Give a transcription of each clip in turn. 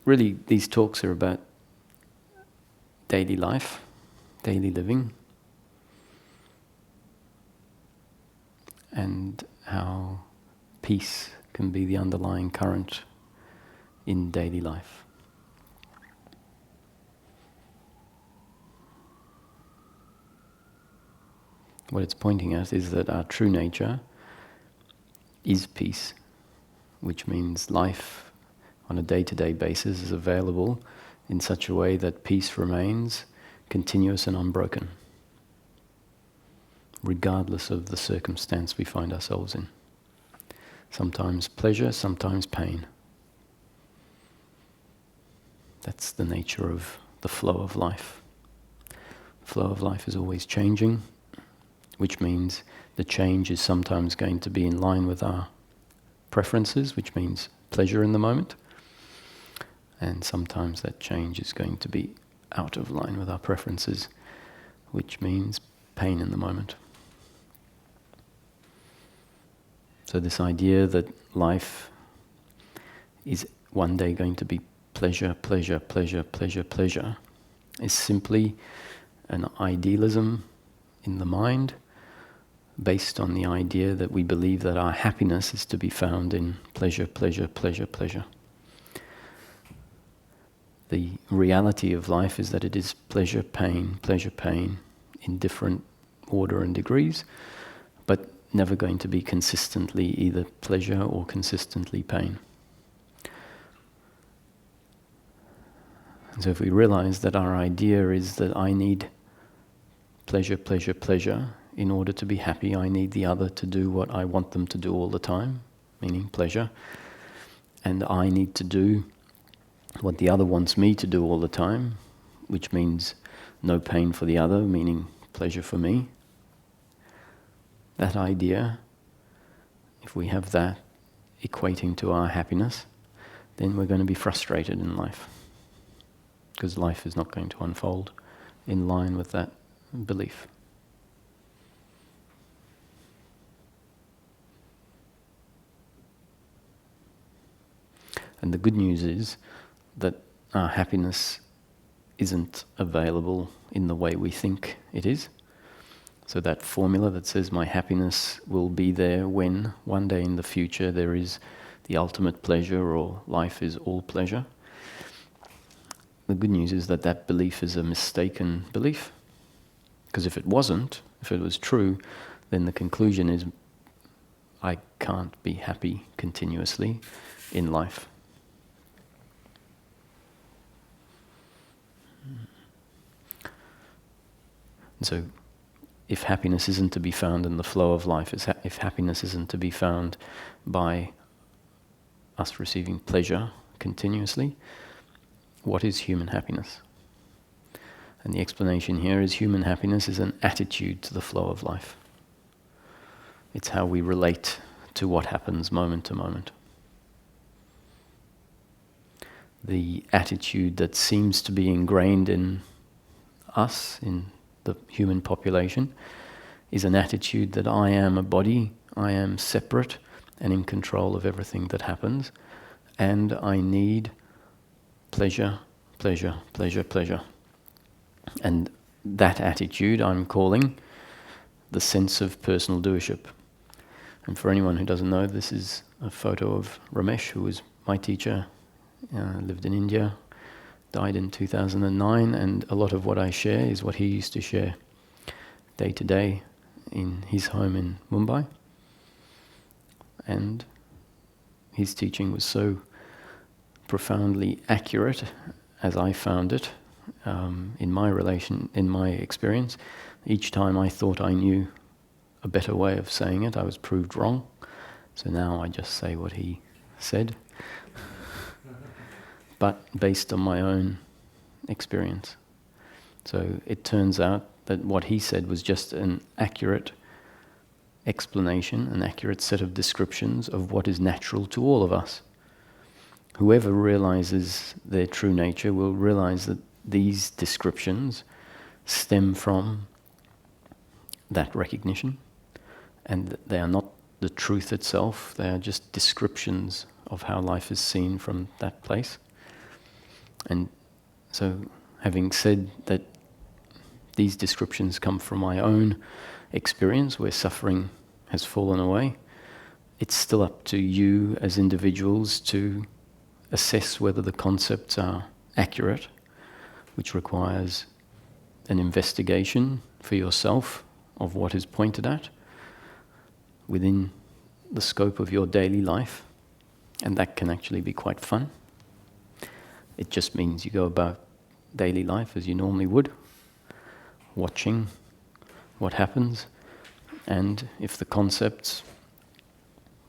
really these talks are about daily life, daily living, and how peace can be the underlying current in daily life. What it's pointing at is that our true nature is peace, which means life on a day-to-day basis is available in such a way that peace remains continuous and unbroken, regardless of the circumstance we find ourselves in. Sometimes pleasure, sometimes pain. That's the nature of the flow of life. The flow of life is always changing, which means the change is sometimes going to be in line with our preferences, which means pleasure in the moment, and sometimes that change is going to be out of line with our preferences, which means pain in the moment. So this idea that life is one day going to be pleasure, pleasure, pleasure, pleasure, pleasure is simply an idealism in the mind based on the idea that we believe that our happiness is to be found in pleasure, pleasure, pleasure, pleasure. The reality of life is that it is pleasure, pain in different order and degrees, but never going to be consistently either pleasure or consistently pain. And so if we realize that our idea is that I need pleasure, pleasure, pleasure, in order to be happy, I need the other to do what I want them to do all the time, meaning pleasure. And I need to do what the other wants me to do all the time, which means no pain for the other, meaning pleasure for me. That idea, if we have that equating to our happiness, then we're going to be frustrated in life, because life is not going to unfold in line with that belief. And the good news is that our happiness isn't available in the way we think it is. So that formula that says my happiness will be there when one day in the future there is the ultimate pleasure or life is all pleasure. The good news is that that belief is a mistaken belief. Because if it wasn't, if it was true, then the conclusion is I can't be happy continuously in life. And so, if happiness isn't to be found in the flow of life, if happiness isn't to be found by us receiving pleasure continuously, what is human happiness? And the explanation here is human happiness is an attitude to the flow of life. It's how we relate to what happens moment to moment. The attitude that seems to be ingrained in us, in the human population, is an attitude that I am a body, I am separate and in control of everything that happens, and I need pleasure, pleasure, pleasure, pleasure. And that attitude I'm calling the sense of personal doership. And for anyone who doesn't know, this is a photo of Ramesh, who was my teacher, lived in India, died in 2009, and a lot of what I share is what he used to share day to day in his home in Mumbai. And his teaching was so profoundly accurate, as I found it, in my experience. Each time I thought I knew a better way of saying it, I was proved wrong. So now I just say what he said, but based on my own experience. So it turns out that what he said was just an accurate explanation, an accurate set of descriptions of what is natural to all of us. Whoever realizes their true nature will realize that these descriptions stem from that recognition, and they are not the truth itself, they are just descriptions of how life is seen from that place. And so, having said that these descriptions come from my own experience where suffering has fallen away, it's still up to you as individuals to assess whether the concepts are accurate, which requires an investigation for yourself of what is pointed at within the scope of your daily life. And that can actually be quite fun. It just means you go about daily life as you normally would, watching what happens, and if the concepts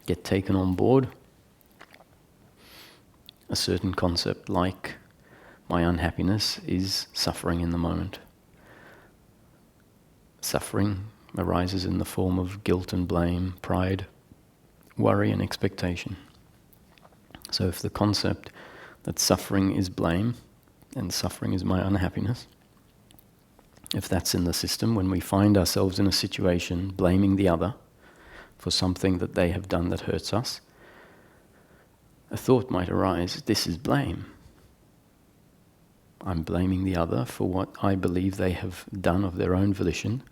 get taken on board, a certain concept like my unhappiness is suffering in the moment. Suffering arises in the form of guilt and blame, pride, worry and expectation. So if the concept that suffering is blame and suffering is my unhappiness, if that's in the system, when we find ourselves in a situation blaming the other for something that they have done that hurts us, a thought might arise, this is blame. I'm blaming the other for what I believe they have done of their own volition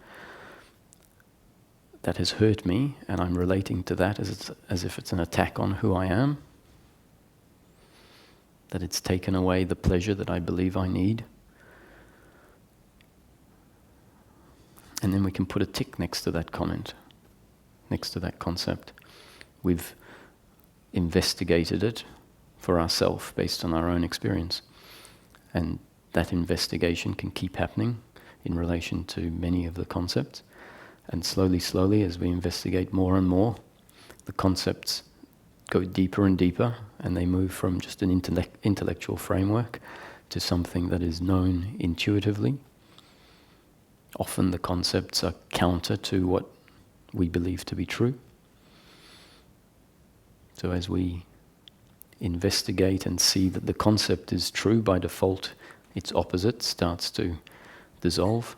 that has hurt me, and I'm relating to that as if it's an attack on who I am, that it's taken away the pleasure that I believe I need. And then we can put a tick next to that comment, next to that concept. We've investigated it for ourselves based on our own experience. And that investigation can keep happening in relation to many of the concepts. And slowly, as we investigate more and more, the concepts go deeper and deeper, and they move from just an intellectual framework to something that is known intuitively. Often the concepts are counter to what we believe to be true. So as we investigate and see that the concept is true, by default its opposite starts to dissolve.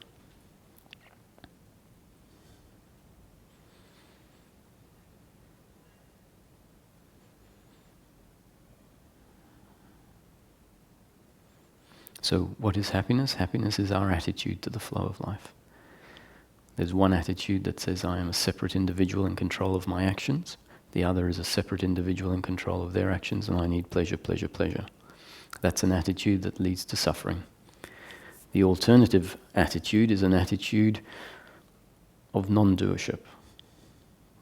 So what is happiness? Happiness is our attitude to the flow of life. There's one attitude that says I am a separate individual in control of my actions. The other is a separate individual in control of their actions, and I need pleasure, pleasure, pleasure. That's an attitude that leads to suffering. The alternative attitude is an attitude of non-doership,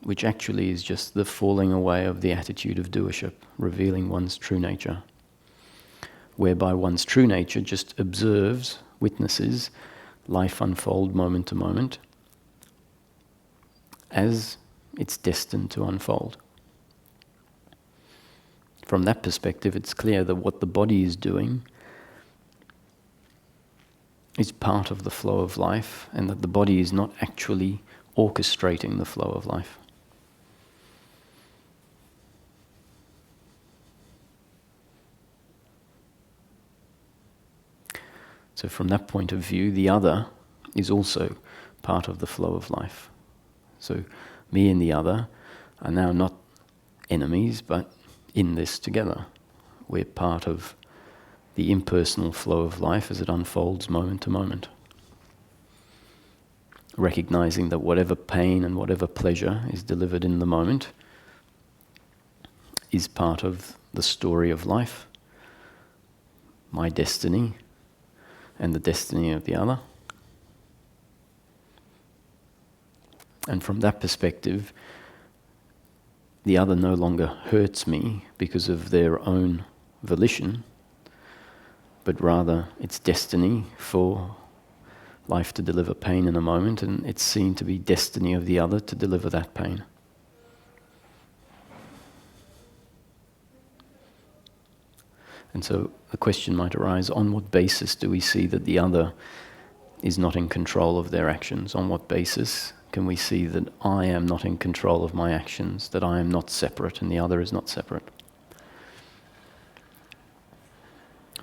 which actually is just the falling away of the attitude of doership, revealing one's true nature, whereby one's true nature just observes, witnesses life unfold moment to moment as it's destined to unfold. From that perspective, it's clear that what the body is doing is part of the flow of life, and that the body is not actually orchestrating the flow of life. So from that point of view, the other is also part of the flow of life. So me and the other are now not enemies, but in this together. We're part of the impersonal flow of life as it unfolds moment to moment. Recognizing that whatever pain and whatever pleasure is delivered in the moment is part of the story of life, my destiny, and the destiny of the other. And from that perspective, the other no longer hurts me because of their own volition, but rather it's destiny for life to deliver pain in a moment, and it's seen to be destiny of the other to deliver that pain. And so the question might arise, on what basis do we see that the other is not in control of their actions? On what basis can we see that I am not in control of my actions, that I am not separate and the other is not separate?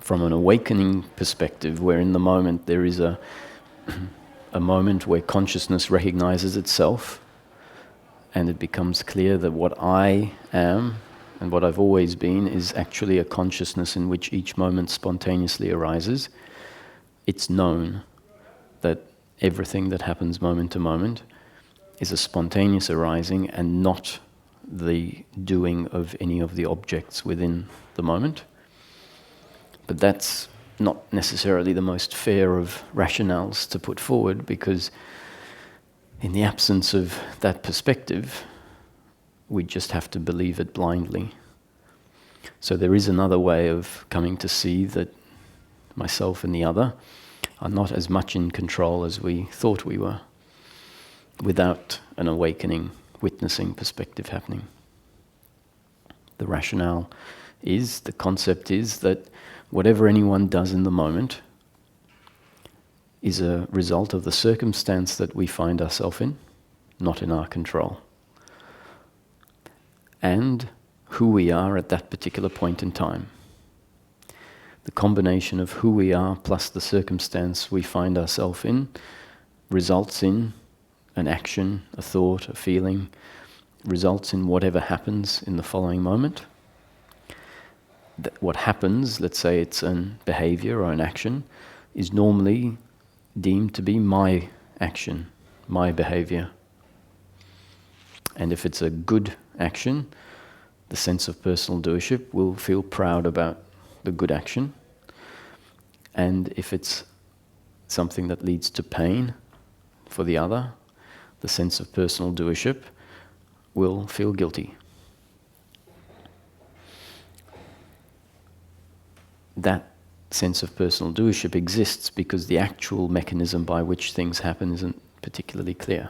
From an awakening perspective, where in the moment there is a moment where consciousness recognizes itself, and it becomes clear that what I am and what I've always been is actually a consciousness in which each moment spontaneously arises, it's known that everything that happens moment to moment is a spontaneous arising and not the doing of any of the objects within the moment. But that's not necessarily the most fair of rationales to put forward, because in the absence of that perspective, we just have to believe it blindly. So there is another way of coming to see that myself and the other are not as much in control as we thought we were, without an awakening, witnessing perspective happening. The rationale is, the concept is that whatever anyone does in the moment is a result of the circumstance that we find ourselves in, not in our control, and who we are at that particular point in time. The combination of who we are plus the circumstance we find ourselves in results in an action, a thought, a feeling, results in whatever happens in the following moment. What happens, let's say it's an behavior or an action, is normally deemed to be my action, my behavior. And if it's a good action, the sense of personal doership will feel proud about the good action. And if it's something that leads to pain for the other, the sense of personal doership will feel guilty. That sense of personal doership exists because the actual mechanism by which things happen isn't particularly clear.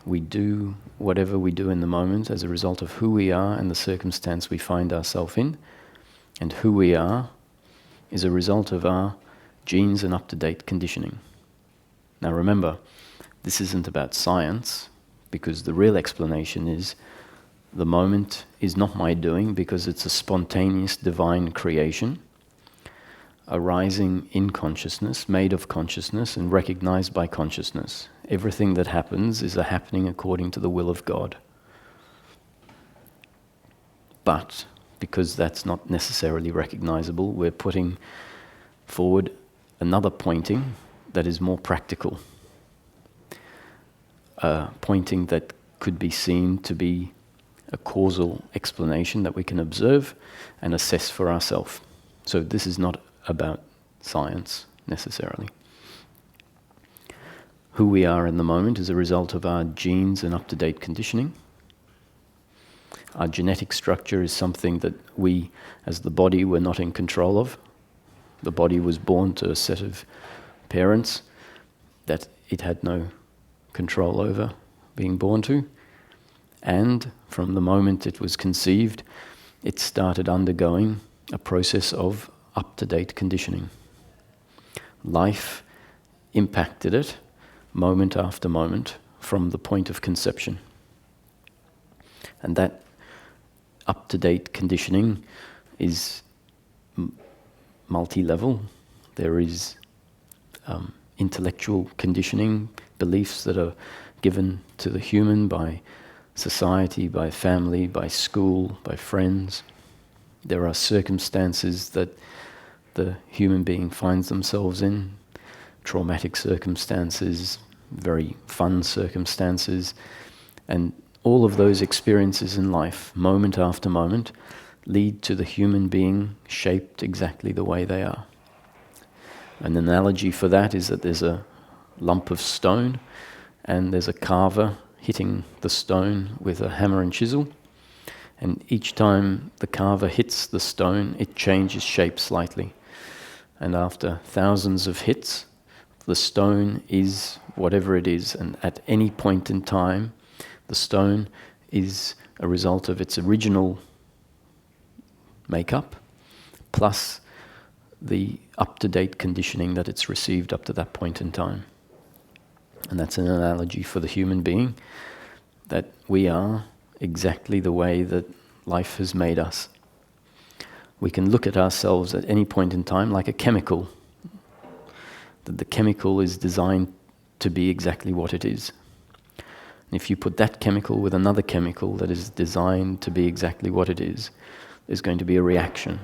We do whatever we do in the moment as a result of who we are and the circumstance we find ourselves in. And who we are is a result of our genes and up-to-date conditioning. Now remember, this isn't about science, because the real explanation is the moment is not my doing, because it's a spontaneous divine creation arising in consciousness, made of consciousness and recognized by consciousness. Everything that happens is a happening according to the will of God. But because that's not necessarily recognizable, we're putting forward another pointing that is more practical. Pointing that could be seen to be a causal explanation that we can observe and assess for ourselves. So this is not about science necessarily. Who we are in the moment is a result of our genes and up-to-date conditioning. Our genetic structure is something that we, as the body, were not in control of. The body was born to a set of parents that it had no control over being born to. And from the moment it was conceived, it started undergoing a process of up-to-date conditioning. Life impacted it moment after moment from the point of conception. And that up-to-date conditioning is multi-level. There is intellectual conditioning, beliefs that are given to the human by society, by family, by school, by friends. There are circumstances that the human being finds themselves in, traumatic circumstances, very fun circumstances, and all of those experiences in life, moment after moment, lead to the human being shaped exactly the way they are. An analogy for that is that there's a lump of stone and there's a carver hitting the stone with a hammer and chisel, and each time the carver hits the stone, it changes shape slightly. And after thousands of hits, the stone is whatever it is, and at any point in time, the stone is a result of its original makeup, plus the up-to-date conditioning that it's received up to that point in time. And that's an analogy for the human being, that we are exactly the way that life has made us. We can look at ourselves at any point in time like a chemical, that the chemical is designed to be exactly what it is. If you put that chemical with another chemical that is designed to be exactly what it is, there's going to be a reaction.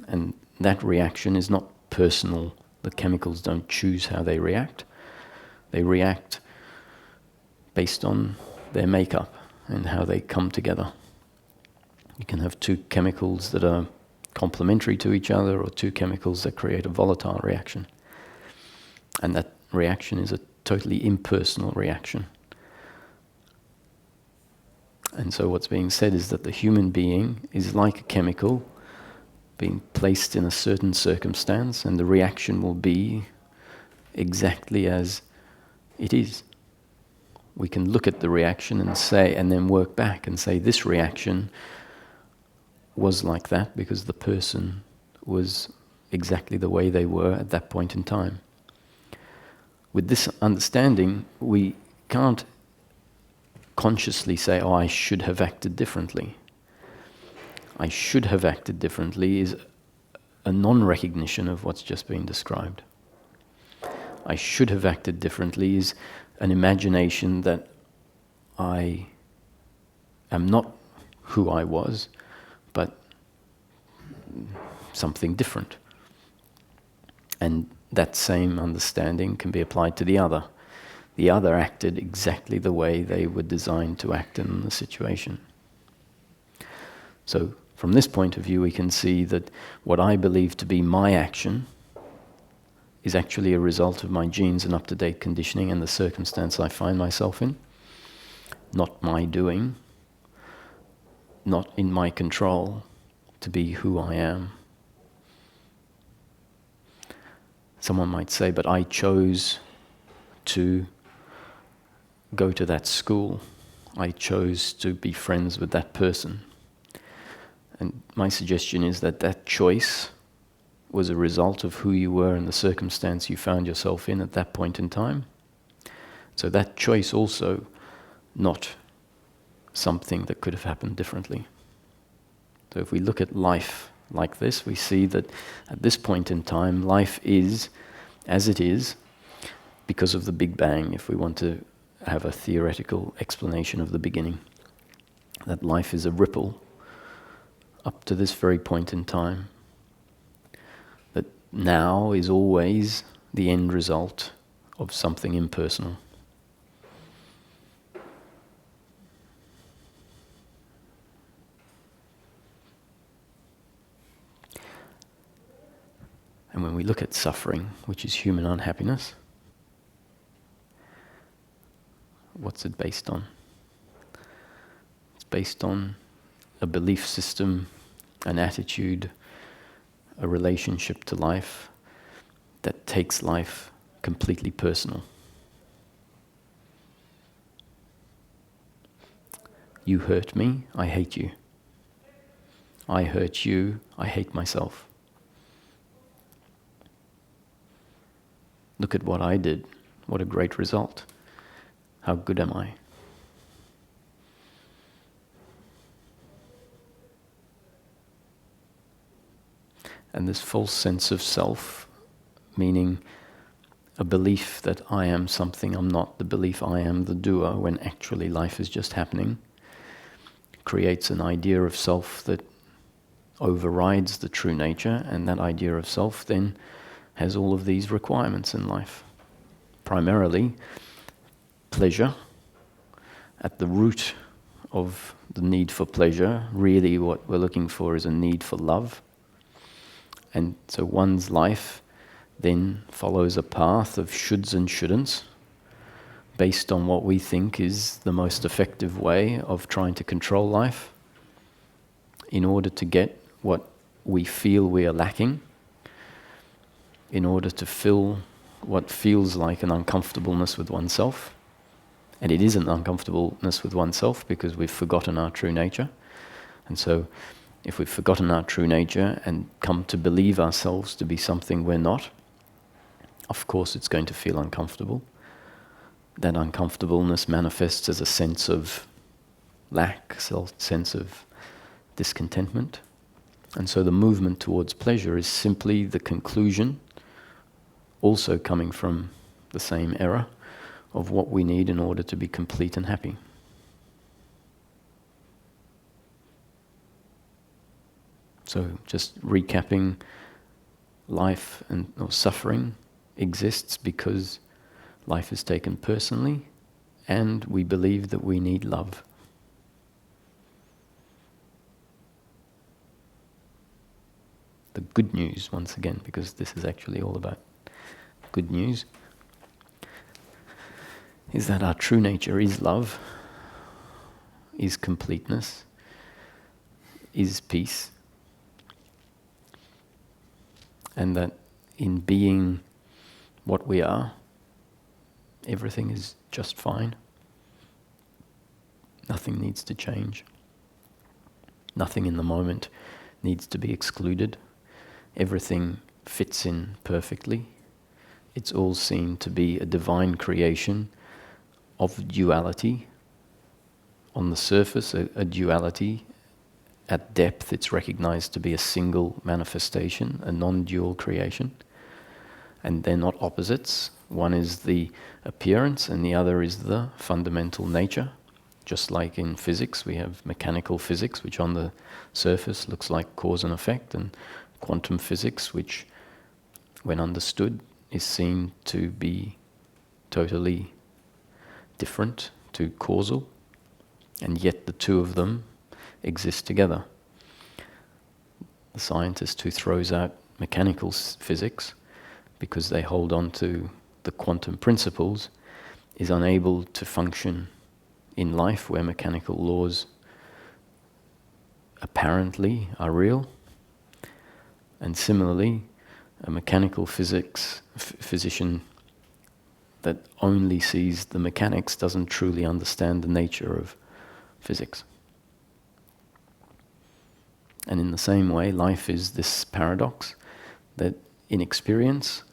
And that reaction is not personal. The chemicals don't choose how they react. They react based on their makeup and how they come together. You can have two chemicals that are complementary to each other, or two chemicals that create a volatile reaction. And that reaction is a totally impersonal reaction. And so what's being said is that the human being is like a chemical being placed in a certain circumstance, and the reaction will be exactly as it is. We can look at the reaction and say, and then work back and say, this reaction was like that because the person was exactly the way they were at that point in time. With this understanding, we can't consciously say, oh, I should have acted differently. I should have acted differently is a non-recognition of what's just been described. I should have acted differently is an imagination that I am not who I was, but something different. And that same understanding can be applied to the other. The other acted exactly the way they were designed to act in the situation. So from this point of view, we can see that what I believe to be my action is actually a result of my genes and up-to-date conditioning and the circumstance I find myself in. Not my doing, not in my control to be who I am. Someone might say, but I chose to go to that school. I chose to be friends with that person. And my suggestion is that that choice was a result of who you were and the circumstance you found yourself in at that point in time. So that choice also not something that could have happened differently. So if we look at life like this, we see that at this point in time, life is as it is because of the Big Bang, if we want to have a theoretical explanation of the beginning. That life is a ripple up to this very point in time. That now is always the end result of something impersonal. And when we look at suffering, which is human unhappiness, what's it based on? It's based on a belief system, an attitude, a relationship to life that takes life completely personal. You hurt me, I hate you. I hurt you, I hate myself. Look at what I did. What a great result. How good am I? And this false sense of self, meaning a belief that I am something I'm not, the belief I am the doer when actually life is just happening, creates an idea of self that overrides the true nature, and that idea of self then has all of these requirements in life. Primarily, pleasure. At the root of the need for pleasure, really what we're looking for is a need for love. And so one's life then follows a path of shoulds and shouldn'ts based on what we think is the most effective way of trying to control life in order to get what we feel we are lacking, in order to fill what feels like an uncomfortableness with oneself. And it is an uncomfortableness with oneself because we've forgotten our true nature. And so if we've forgotten our true nature and come to believe ourselves to be something we're not, of course it's going to feel uncomfortable. That uncomfortableness manifests as a sense of lack, a sense of discontentment. And so the movement towards pleasure is simply the conclusion, also coming from the same error, of what we need in order to be complete and happy. So just recapping, life or suffering exists because life is taken personally, and we believe that we need love. The good news, once again, because this is actually all about good news, is that our true nature is love, is completeness, is peace, and that in being what we are, everything is just fine. Nothing needs to change. Nothing in the moment needs to be excluded. Everything fits in perfectly. It's all seen to be a divine creation of duality. On the surface, a duality. At depth, it's recognized to be a single manifestation, a non-dual creation. And they're not opposites. One is the appearance and the other is the fundamental nature. Just like in physics, we have mechanical physics, which on the surface looks like cause and effect, and quantum physics, which, when understood, is seen to be totally different to causal, and yet the two of them exist together. The scientist who throws out mechanical physics because they hold on to the quantum principles is unable to function in life where mechanical laws apparently are real. And similarly, a mechanical physician that only sees the mechanics doesn't truly understand the nature of physics. And in the same way, life is this paradox that in experience,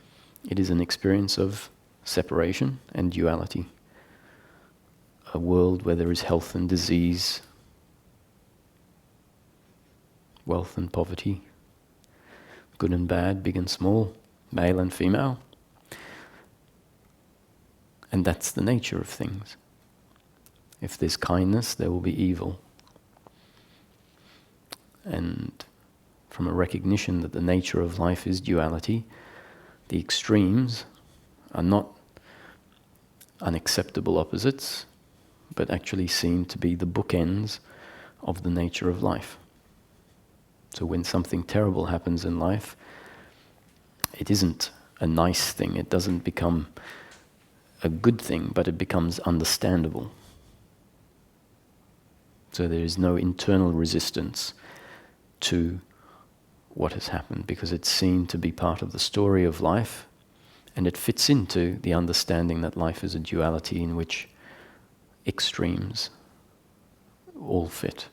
it is an experience of separation and duality. A world where there is health and disease, wealth and poverty, good and bad, big and small, male and female. And that's the nature of things. If there's kindness, there will be evil. And from a recognition that the nature of life is duality, the extremes are not unacceptable opposites, but actually seen to be the bookends of the nature of life. So when something terrible happens in life, it isn't a nice thing. It doesn't become a good thing, but it becomes understandable. So there is no internal resistance to what has happened because it's seen to be part of the story of life, and it fits into the understanding that life is a duality in which extremes all fit,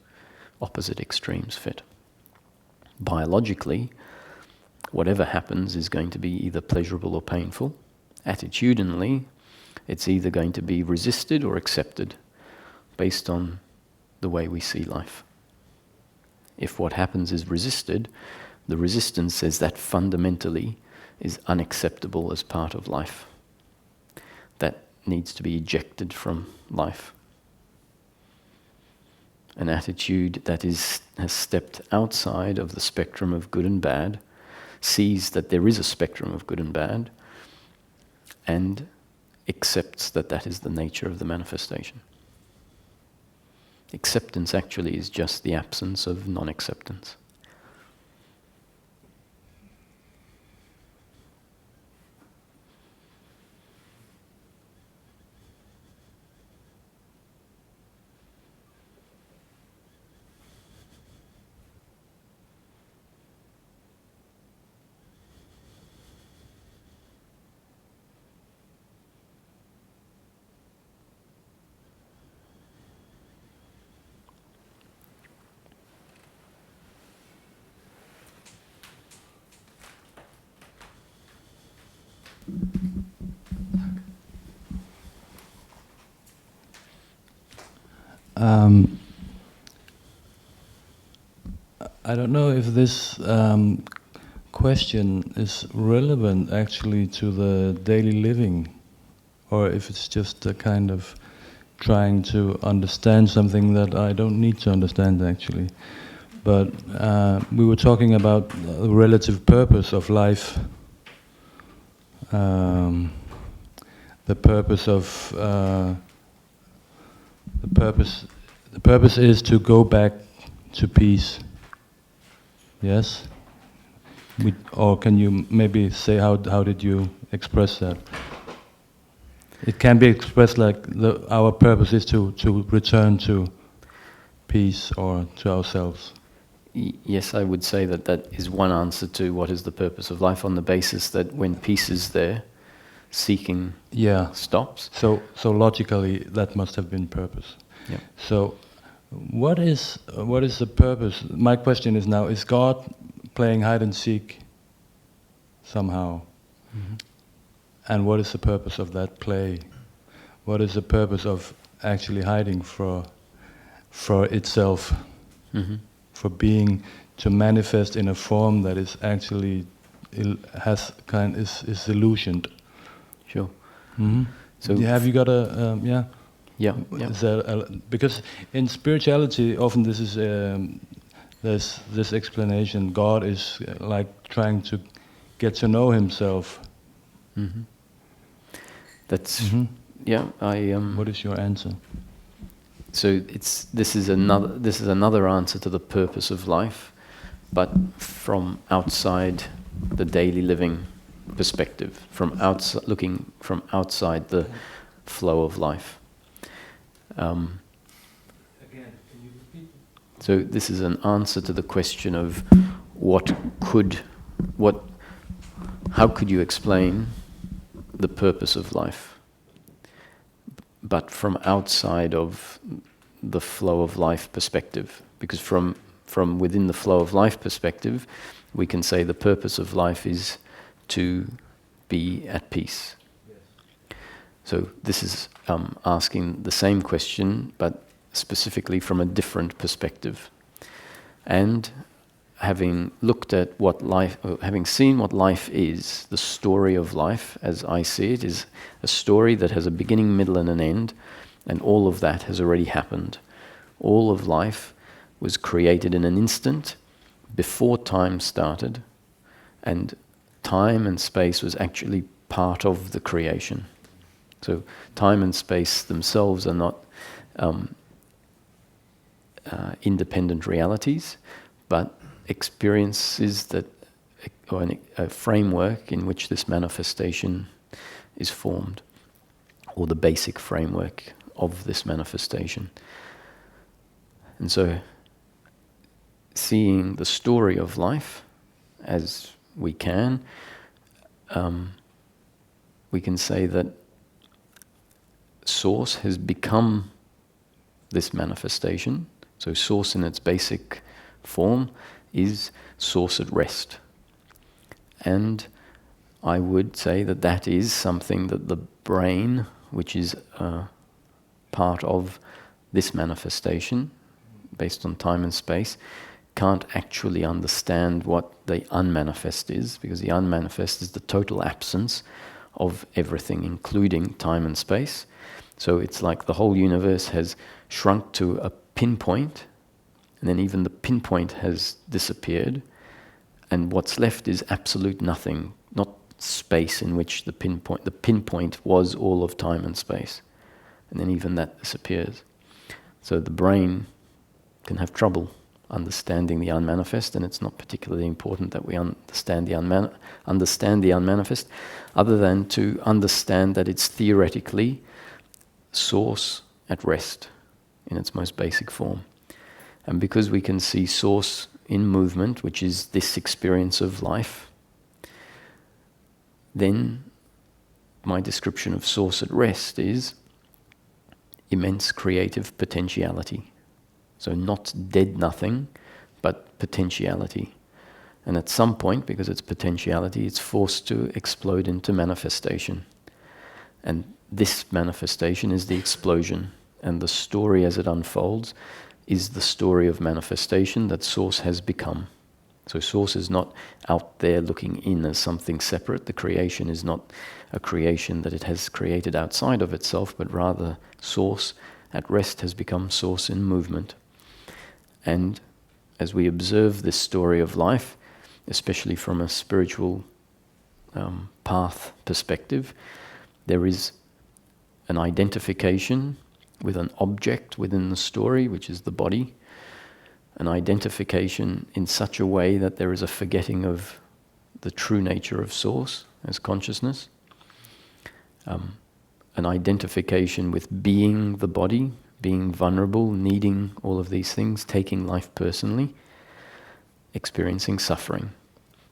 opposite extremes fit. Biologically, whatever happens is going to be either pleasurable or painful. Attitudinally, it's either going to be resisted or accepted based on the way we see life. If what happens is resisted, the resistance says that fundamentally is unacceptable as part of life. That needs to be ejected from life. An attitude that has stepped outside of the spectrum of good and bad, sees that there is a spectrum of good and bad, and accepts that that is the nature of the manifestation. Acceptance actually is just the absence of non-acceptance. I don't know if this question is relevant actually to the daily living, or if it's just a kind of trying to understand something that I don't need to understand actually. But we were talking about the relative purpose of life, the purpose of the purpose is to go back to peace. Yes. Or can you maybe say how did you express that? It can be expressed like our purpose is to return to peace or to ourselves. Yes, I would say that is one answer to what is the purpose of life, on the basis that when peace is there, seeking stops. So logically, that must have been purpose. Yeah. So, what is the purpose? My question is now: is God playing hide and seek somehow? Mm-hmm. And what is the purpose of that play? What is the purpose of actually hiding for itself? Mm-hmm. For being to manifest in a form that is actually is illusioned. Sure. Mm-hmm. So have you got a Yeah. Is there because in spirituality often this is there's this explanation. God is like trying to get to know Himself. Mm-hmm. That's mm-hmm. What is your answer? So this is another answer to the purpose of life, but from outside the daily living perspective, looking from outside the flow of life. Again, can you repeat? So this is an answer to the question of how could you explain the purpose of life, but from outside of the flow of life perspective. Because from within the flow of life perspective, we can say the purpose of life is to be at peace. Yes. So this is asking the same question, but specifically from a different perspective. And having looked at having seen what life is, the story of life, as I see it, is a story that has a beginning, middle, and an end, and all of that has already happened. All of life was created in an instant before time started, and time and space was actually part of the creation. So time and space themselves are not independent realities, but experiences or a framework in which this manifestation is formed, or the basic framework of this manifestation. And so, seeing the story of life as we can say that Source has become this manifestation. So Source in its basic form is Source at rest. And I would say that is something that the brain, which is part of this manifestation, based on time and space, can't actually understand what the unmanifest is, because the unmanifest is the total absence of everything, including time and space. So it's like the whole universe has shrunk to a pinpoint, and then even the pinpoint has disappeared, and what's left is absolute nothing, not space in which the pinpoint was all of time and space. And then even that disappears. So the brain can have trouble understanding the unmanifest, and it's not particularly important that we understand the unmanifest, other than to understand that it's theoretically Source at rest in its most basic form. And because we can see Source in movement, which is this experience of life, then my description of Source at rest is immense creative potentiality. So not dead nothing, but potentiality. And at some point, because it's potentiality, it's forced to explode into manifestation. And this manifestation is the explosion. And the story as it unfolds is the story of manifestation that Source has become. So Source is not out there looking in as something separate. The creation is not a creation that it has created outside of itself, but rather Source at rest has become Source in movement. And as we observe this story of life, especially from a spiritual path perspective, there is an identification with an object within the story, which is the body, an identification in such a way that there is a forgetting of the true nature of Source as consciousness, an identification with being the body, being vulnerable, needing all of these things, taking life personally, experiencing suffering,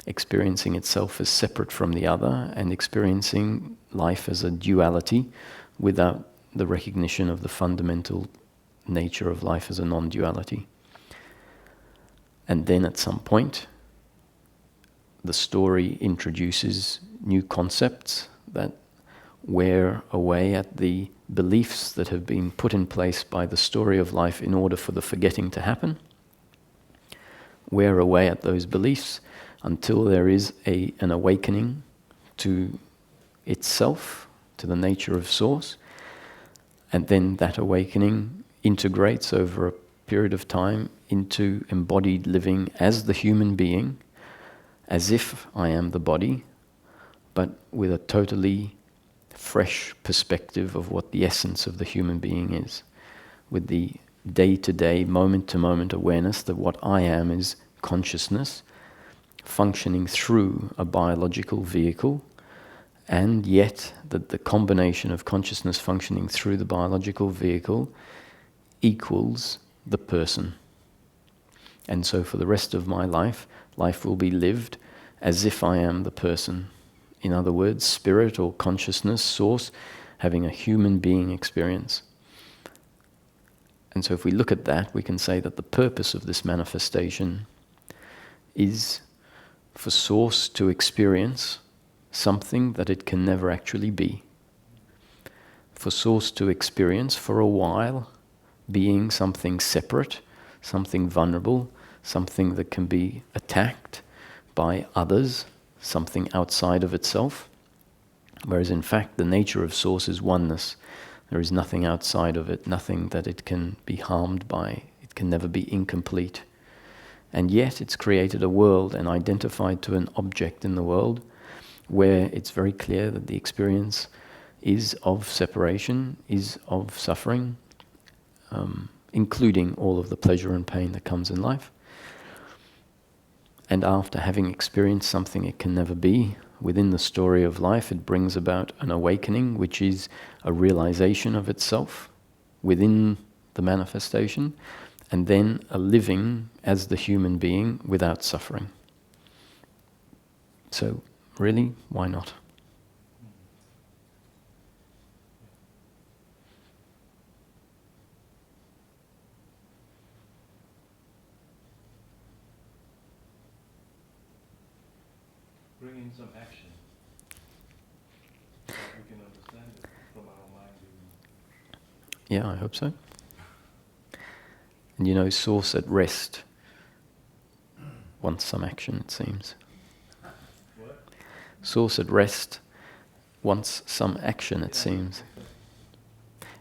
experiencing itself as separate from the other, and experiencing life as a duality without the recognition of the fundamental nature of life as a non-duality. And then at some point, the story introduces new concepts that wear away at the beliefs that have been put in place by the story of life in order for the forgetting to happen, wear away at those beliefs until there is an awakening to itself, to the nature of Source, and then that awakening integrates over a period of time into embodied living as the human being, as if I am the body, but with a totally fresh perspective of what the essence of the human being is, with the day-to-day, moment-to-moment awareness that what I am is consciousness functioning through a biological vehicle, and yet that the combination of consciousness functioning through the biological vehicle equals the person. And so for the rest of my life, life will be lived as if I am the person. In other words, spirit or consciousness, Source, having a human being experience. And so if we look at that, we can say that the purpose of this manifestation is for Source to experience something that it can never actually be. For Source to experience for a while being something separate, something vulnerable, something that can be attacked by others, something outside of itself. Whereas in fact the nature of Source is oneness. There is nothing outside of it, nothing that it can be harmed by. It can never be incomplete. And yet it's created a world and identified to an object in the world where it's very clear that the experience is of separation, is of suffering, including all of the pleasure and pain that comes in life. And after having experienced something it can never be, within the story of life it brings about an awakening, which is a realization of itself within the manifestation, and then a living as the human being without suffering. So, really, why not? Bring in some action. So we can understand it from our mind. Yeah, I hope so. And you know, Source at rest wants some action, it seems. What? Source at rest wants some action, it seems.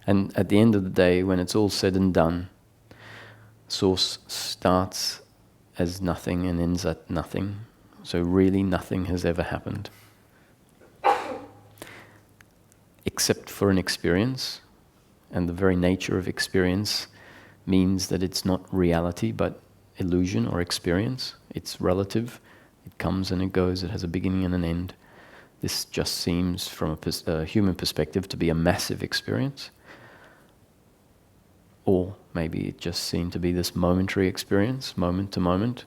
And at the end of the day, when it's all said and done, Source starts as nothing and ends at nothing. So really nothing has ever happened. Except for an experience, and the very nature of experience means that it's not reality but illusion or experience. It's relative, it comes and it goes, it has a beginning and an end. This just seems from a human perspective to be a massive experience. Or maybe it just seemed to be this momentary experience, moment to moment.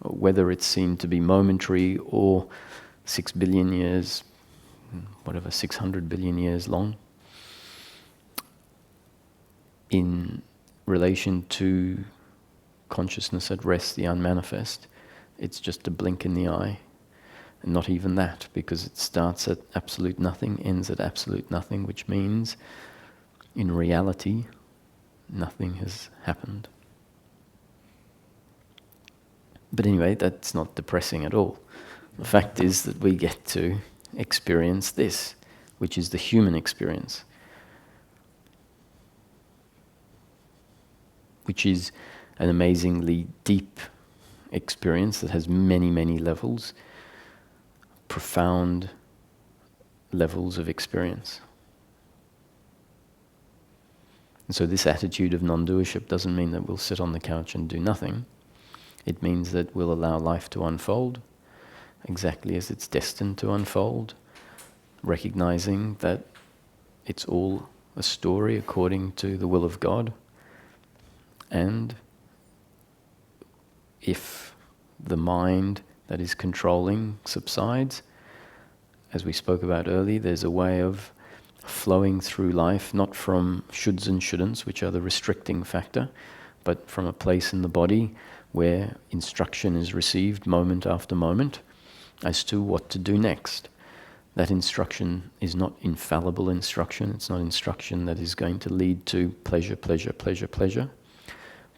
Whether it's seen to be momentary or 6 billion years, whatever, 600 billion years long, in relation to consciousness at rest, the unmanifest, it's just a blink in the eye. And not even that, because it starts at absolute nothing, ends at absolute nothing, which means, in reality, nothing has happened. But anyway, that's not depressing at all. The fact is that we get to experience this, which is the human experience, which is an amazingly deep experience that has many, many levels, profound levels of experience. And so this attitude of non-doership doesn't mean that we'll sit on the couch and do nothing. It means that we'll allow life to unfold exactly as it's destined to unfold, recognizing that it's all a story according to the will of God. And if the mind that is controlling subsides, as we spoke about earlier, there's a way of flowing through life, not from shoulds and shouldn'ts, which are the restricting factor, but from a place in the body where instruction is received moment after moment as to what to do next. That instruction is not infallible instruction. It's not instruction that is going to lead to pleasure, pleasure, pleasure, pleasure.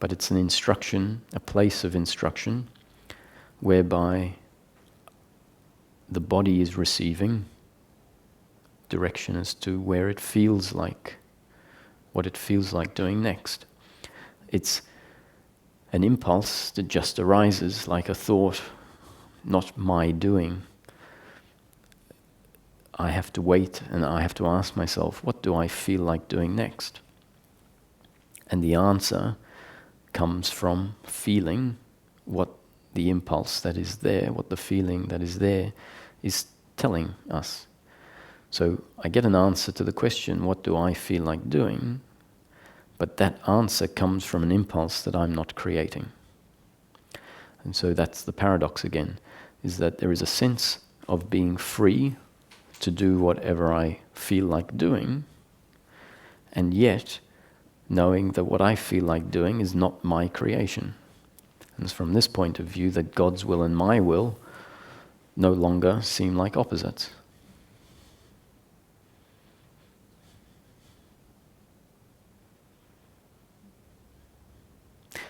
But it's an instruction, a place of instruction, whereby the body is receiving direction as to where it feels like, what it feels like doing next. It's an impulse that just arises like a thought, not my doing. I have to wait and I have to ask myself, what do I feel like doing next? And the answer comes from feeling what the impulse that is there, what the feeling that is there is telling us. So I get an answer to the question, what do I feel like doing? But that answer comes from an impulse that I'm not creating. And so that's the paradox again, is that there is a sense of being free to do whatever I feel like doing, and yet knowing that what I feel like doing is not my creation. And it's from this point of view that God's will and my will no longer seem like opposites.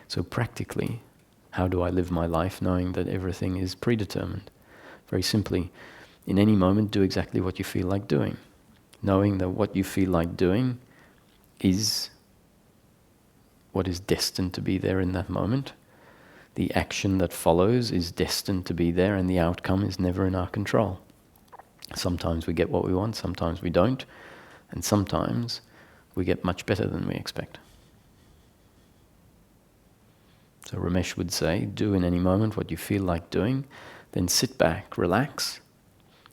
So practically, how do I live my life knowing that everything is predetermined? Very simply, in any moment, do exactly what you feel like doing, knowing that what you feel like doing is what is destined to be there in that moment. The action that follows is destined to be there, and the outcome is never in our control. Sometimes we get what we want, sometimes we don't, and sometimes we get much better than we expect. So Ramesh would say, do in any moment what you feel like doing, then sit back, relax,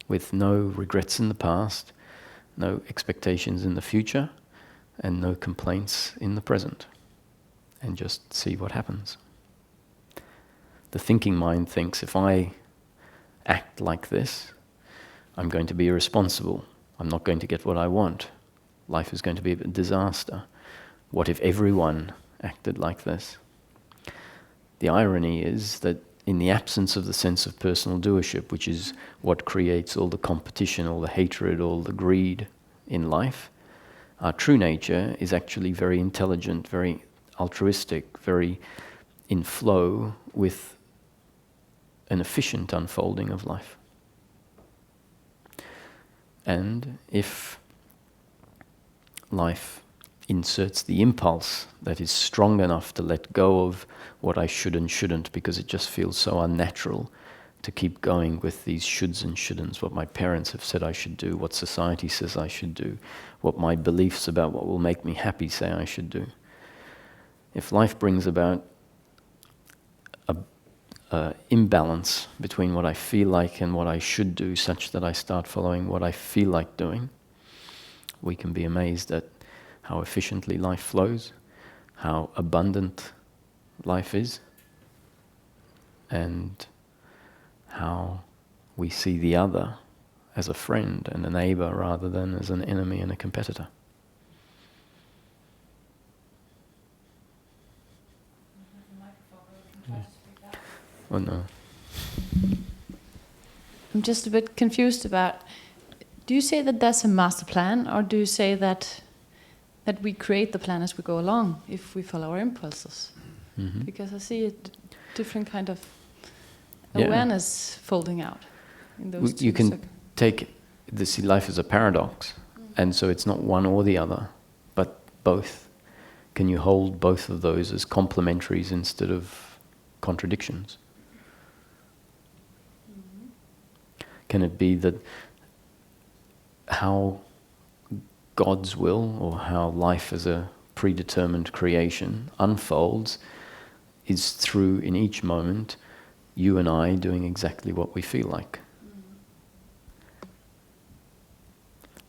with no regrets in the past, no expectations in the future, and no complaints in the present, and just see what happens. The thinking mind thinks, if I act like this, I'm going to be irresponsible. I'm not going to get what I want. Life is going to be a disaster. What if everyone acted like this? The irony is that in the absence of the sense of personal doership, which is what creates all the competition, all the hatred, all the greed in life, our true nature is actually very intelligent, very altruistic, very in flow with an efficient unfolding of life. And if life inserts the impulse that is strong enough to let go of what I should and shouldn't, because it just feels so unnatural to keep going with these shoulds and shouldn'ts, what my parents have said I should do, what society says I should do, what my beliefs about what will make me happy say I should do. If life brings about a imbalance between what I feel like and what I should do, such that I start following what I feel like doing, we can be amazed at how efficiently life flows, how abundant life is, and how we see the other as a friend and a neighbor rather than as an enemy and a competitor. Oh no. I'm just a bit confused about, do you say that there's a master plan, or do you say that we create the plan as we go along if we follow our impulses? Mm-hmm. Because I see a different kind of awareness folding out in those two. You can take this, life as a paradox, and so it's not one or the other, but both. Can you hold both of those as complementaries instead of contradictions? Can it be that how God's will, or how life as a predetermined creation unfolds, is through, in each moment, you and I doing exactly what we feel like?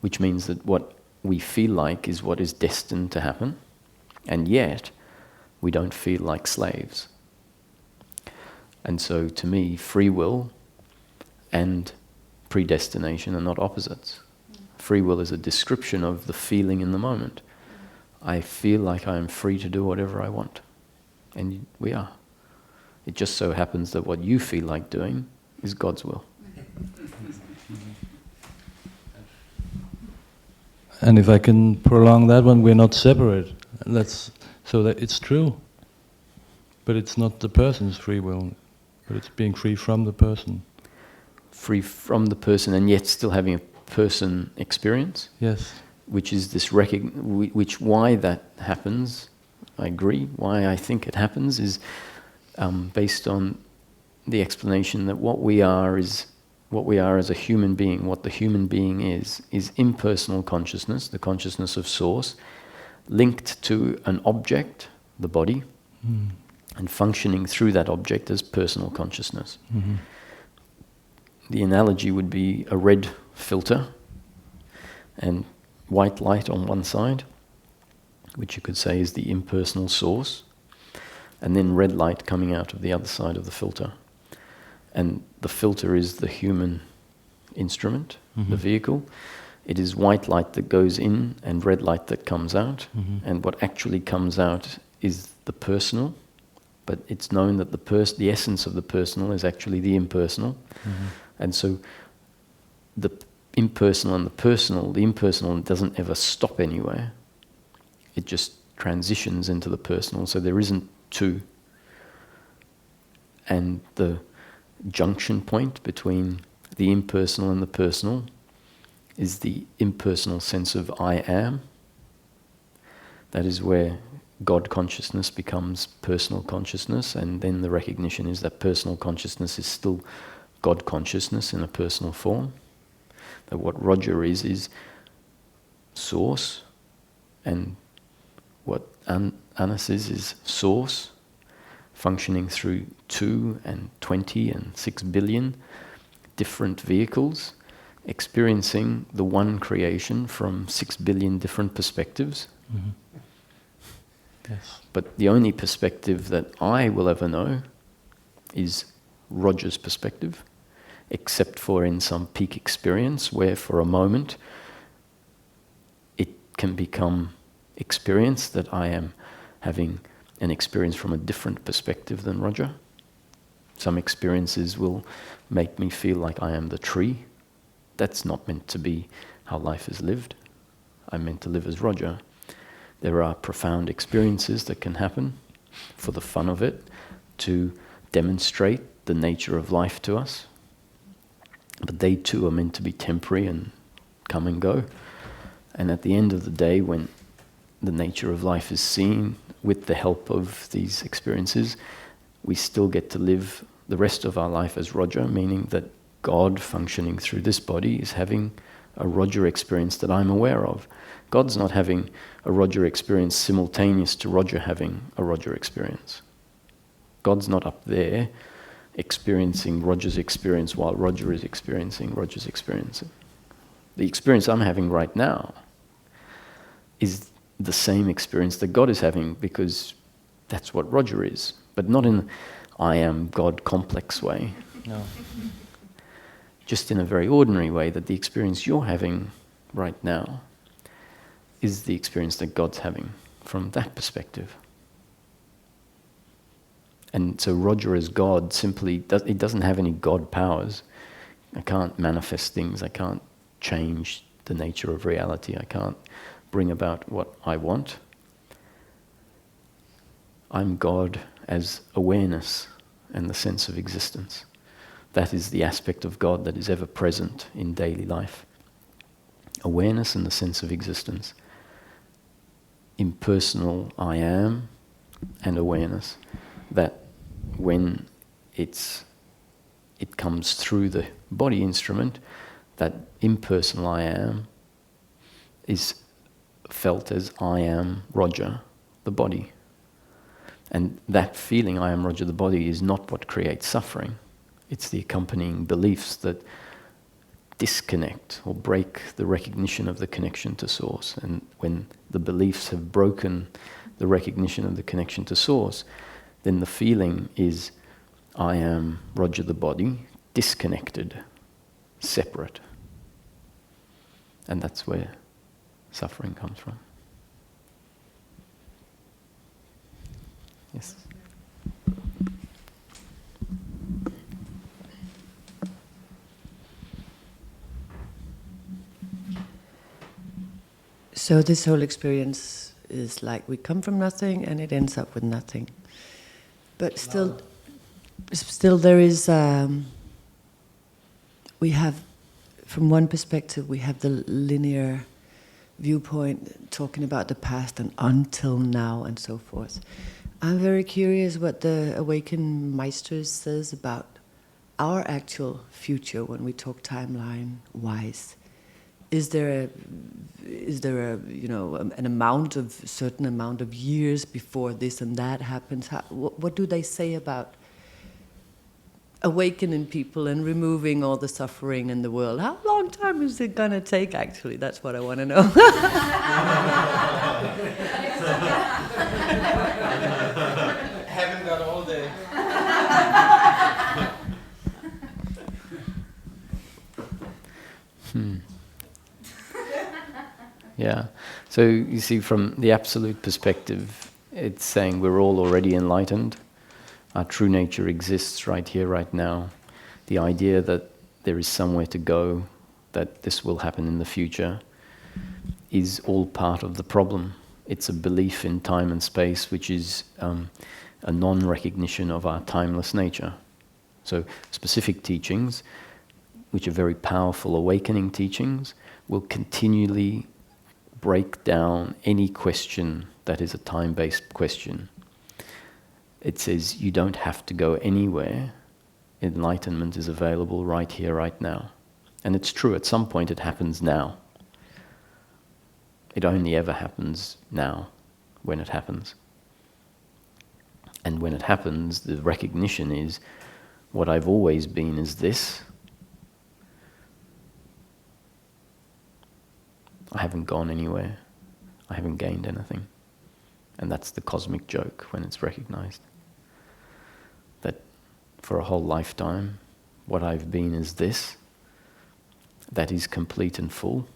Which means that what we feel like is what is destined to happen, and yet we don't feel like slaves. And so to me, free will and predestination are not opposites. Free will is a description of the feeling in the moment. I feel like I am free to do whatever I want. And we are. It just so happens that what you feel like doing is God's will. And if I can prolong that one, we're not separate. So that it's true. But it's not the person's free will, but it's being free from the person. Free from the person and yet still having a person experience. Yes. Which is this why that happens, I agree, why I think it happens is based on the explanation that what we are as a human being, what the human being is impersonal consciousness, the consciousness of source, linked to an object, the body, and functioning through that object as personal consciousness. Mm-hmm. The analogy would be a red filter and white light on one side, which you could say is the impersonal source, and then red light coming out of the other side of the filter. And the filter is the human instrument, the vehicle. It is white light that goes in and red light that comes out. And what actually comes out is the personal, but it's known that the essence of the personal is actually the impersonal. And so the impersonal and the impersonal doesn't ever stop anywhere. It just transitions into the personal, so there isn't two. And the junction point between the impersonal and the personal is the impersonal sense of I am. That is where God consciousness becomes personal consciousness, and then the recognition is that personal consciousness is still God consciousness in a personal form. That what Roger is source, and what Anas is source, functioning through 2 and 20 and 6 billion different vehicles, experiencing the one creation from 6 billion different perspectives. Yes. But the only perspective that I will ever know is Roger's perspective, except for in some peak experience where for a moment it can become experience that I am having an experience from a different perspective than Roger. Some experiences will make me feel like I am the tree. That's not meant to be how life is lived. I'm meant to live as Roger. There are profound experiences that can happen for the fun of it, to demonstrate the nature of life to us. But they too are meant to be temporary and come and go. And at the end of the day, when the nature of life is seen with the help of these experiences, we still get to live the rest of our life as Roger, meaning that God functioning through this body is having a Roger experience that I'm aware of. God's not having a Roger experience simultaneous to Roger having a Roger experience. God's not up there experiencing Roger's experience while Roger is experiencing Roger's experience. The experience I'm having right now is the same experience that God is having, because that's what Roger is, but not in I am God complex way. No. Just in a very ordinary way, that the experience you're having right now is the experience that God's having from that perspective. And so Roger as God simply, it doesn't have any God powers. I can't manifest things, I can't change the nature of reality, I can't bring about what I want. I'm God as awareness and the sense of existence. That is the aspect of God that is ever present in daily life. Awareness and the sense of existence. Impersonal I am and awareness. That when it comes through the body instrument, that impersonal I am is felt as I am Roger, the body. And that feeling, I am Roger, the body, is not what creates suffering. It's the accompanying beliefs that disconnect or break the recognition of the connection to Source. And when the beliefs have broken the recognition of the connection to Source, then the feeling is, I am Roger, the body, disconnected, separate. And that's where suffering comes from. Yes. So this whole experience is like we come from nothing and it ends up with nothing. But still there is, we have, from one perspective, we have the linear viewpoint talking about the past and until now and so forth. I'm very curious what the awakened Meister says about our actual future when we talk timeline-wise. Is there a an certain amount of years before this and that happens? What do they say about awakening people and removing all the suffering in the world? How long time is it gonna take? Actually, that's what I want to know. Haven't got all day. Yeah. So you see, from the absolute perspective, it's saying we're all already enlightened. Our true nature exists right here, right now. The idea that there is somewhere to go, that this will happen in the future, is all part of the problem. It's a belief in time and space, which is a non-recognition of our timeless nature. So specific teachings, which are very powerful awakening teachings, will continually break down any question that is a time-based question. It says you don't have to go anywhere. Enlightenment is available right here, right now. And it's true, at some point it happens now. It only ever happens now, when it happens. And when it happens, the recognition is, what I've always been is this. I haven't gone anywhere. I haven't gained anything. And that's the cosmic joke when it's recognized. That for a whole lifetime, what I've been is this. That is complete and full.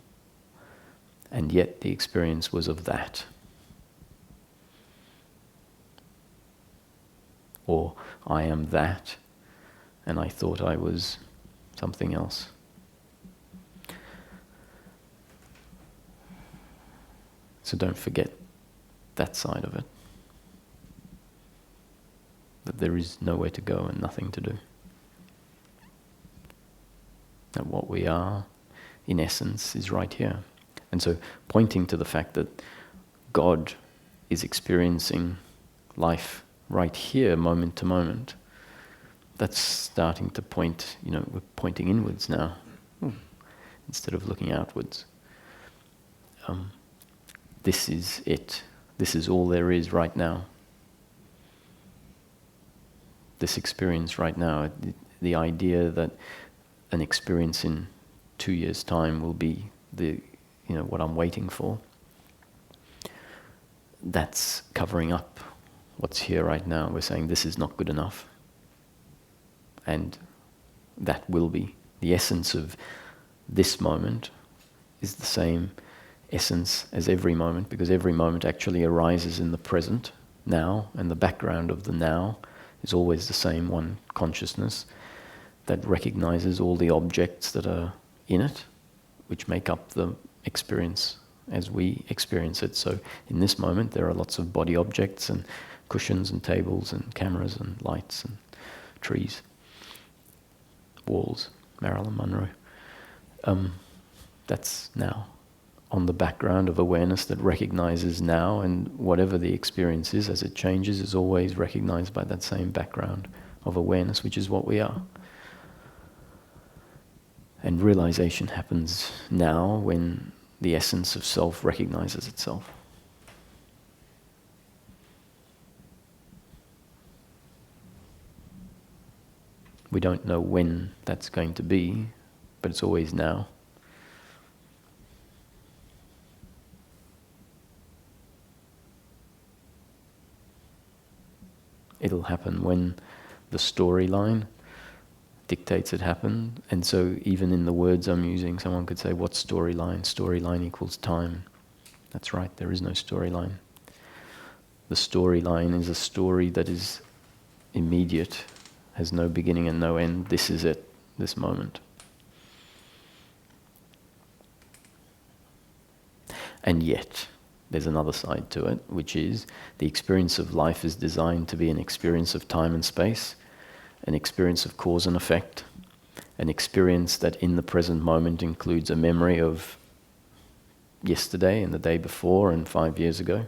And yet the experience was of that. Or I am that, and I thought I was something else. So don't forget that side of it. That there is nowhere to go and nothing to do. That what we are, in essence, is right here. And so pointing to the fact that God is experiencing life right here, moment to moment, that's starting to point, we're pointing inwards now, instead of looking outwards. This is it. This is all there is right now. This experience right now, the idea that an experience in 2 years' time will be what I'm waiting for, that's covering up what's here right now. We're saying this is not good enough. And that will be. The essence of this moment is the same essence as every moment, because every moment actually arises in the present, now, and the background of the now is always the same one consciousness that recognizes all the objects that are in it, which make up the experience as we experience it. So in this moment there are lots of body objects and cushions and tables and cameras and lights and trees. walls, Marilyn Monroe. That's now, on the background of awareness that recognizes now, and whatever the experience is as it changes is always recognized by that same background of awareness, which is what we are. And realization happens now when the essence of self recognizes itself. We don't know when that's going to be, but it's always now. It'll happen when the storyline dictates it happen. And so even in the words I'm using, someone could say, what storyline? Storyline equals time. That's right, there is no storyline. The storyline is a story that is immediate, has no beginning and no end. This is it, this moment. And yet, there's another side to it, which is the experience of life is designed to be an experience of time and space, an experience of cause and effect, an experience that in the present moment includes a memory of yesterday and the day before and 5 years ago.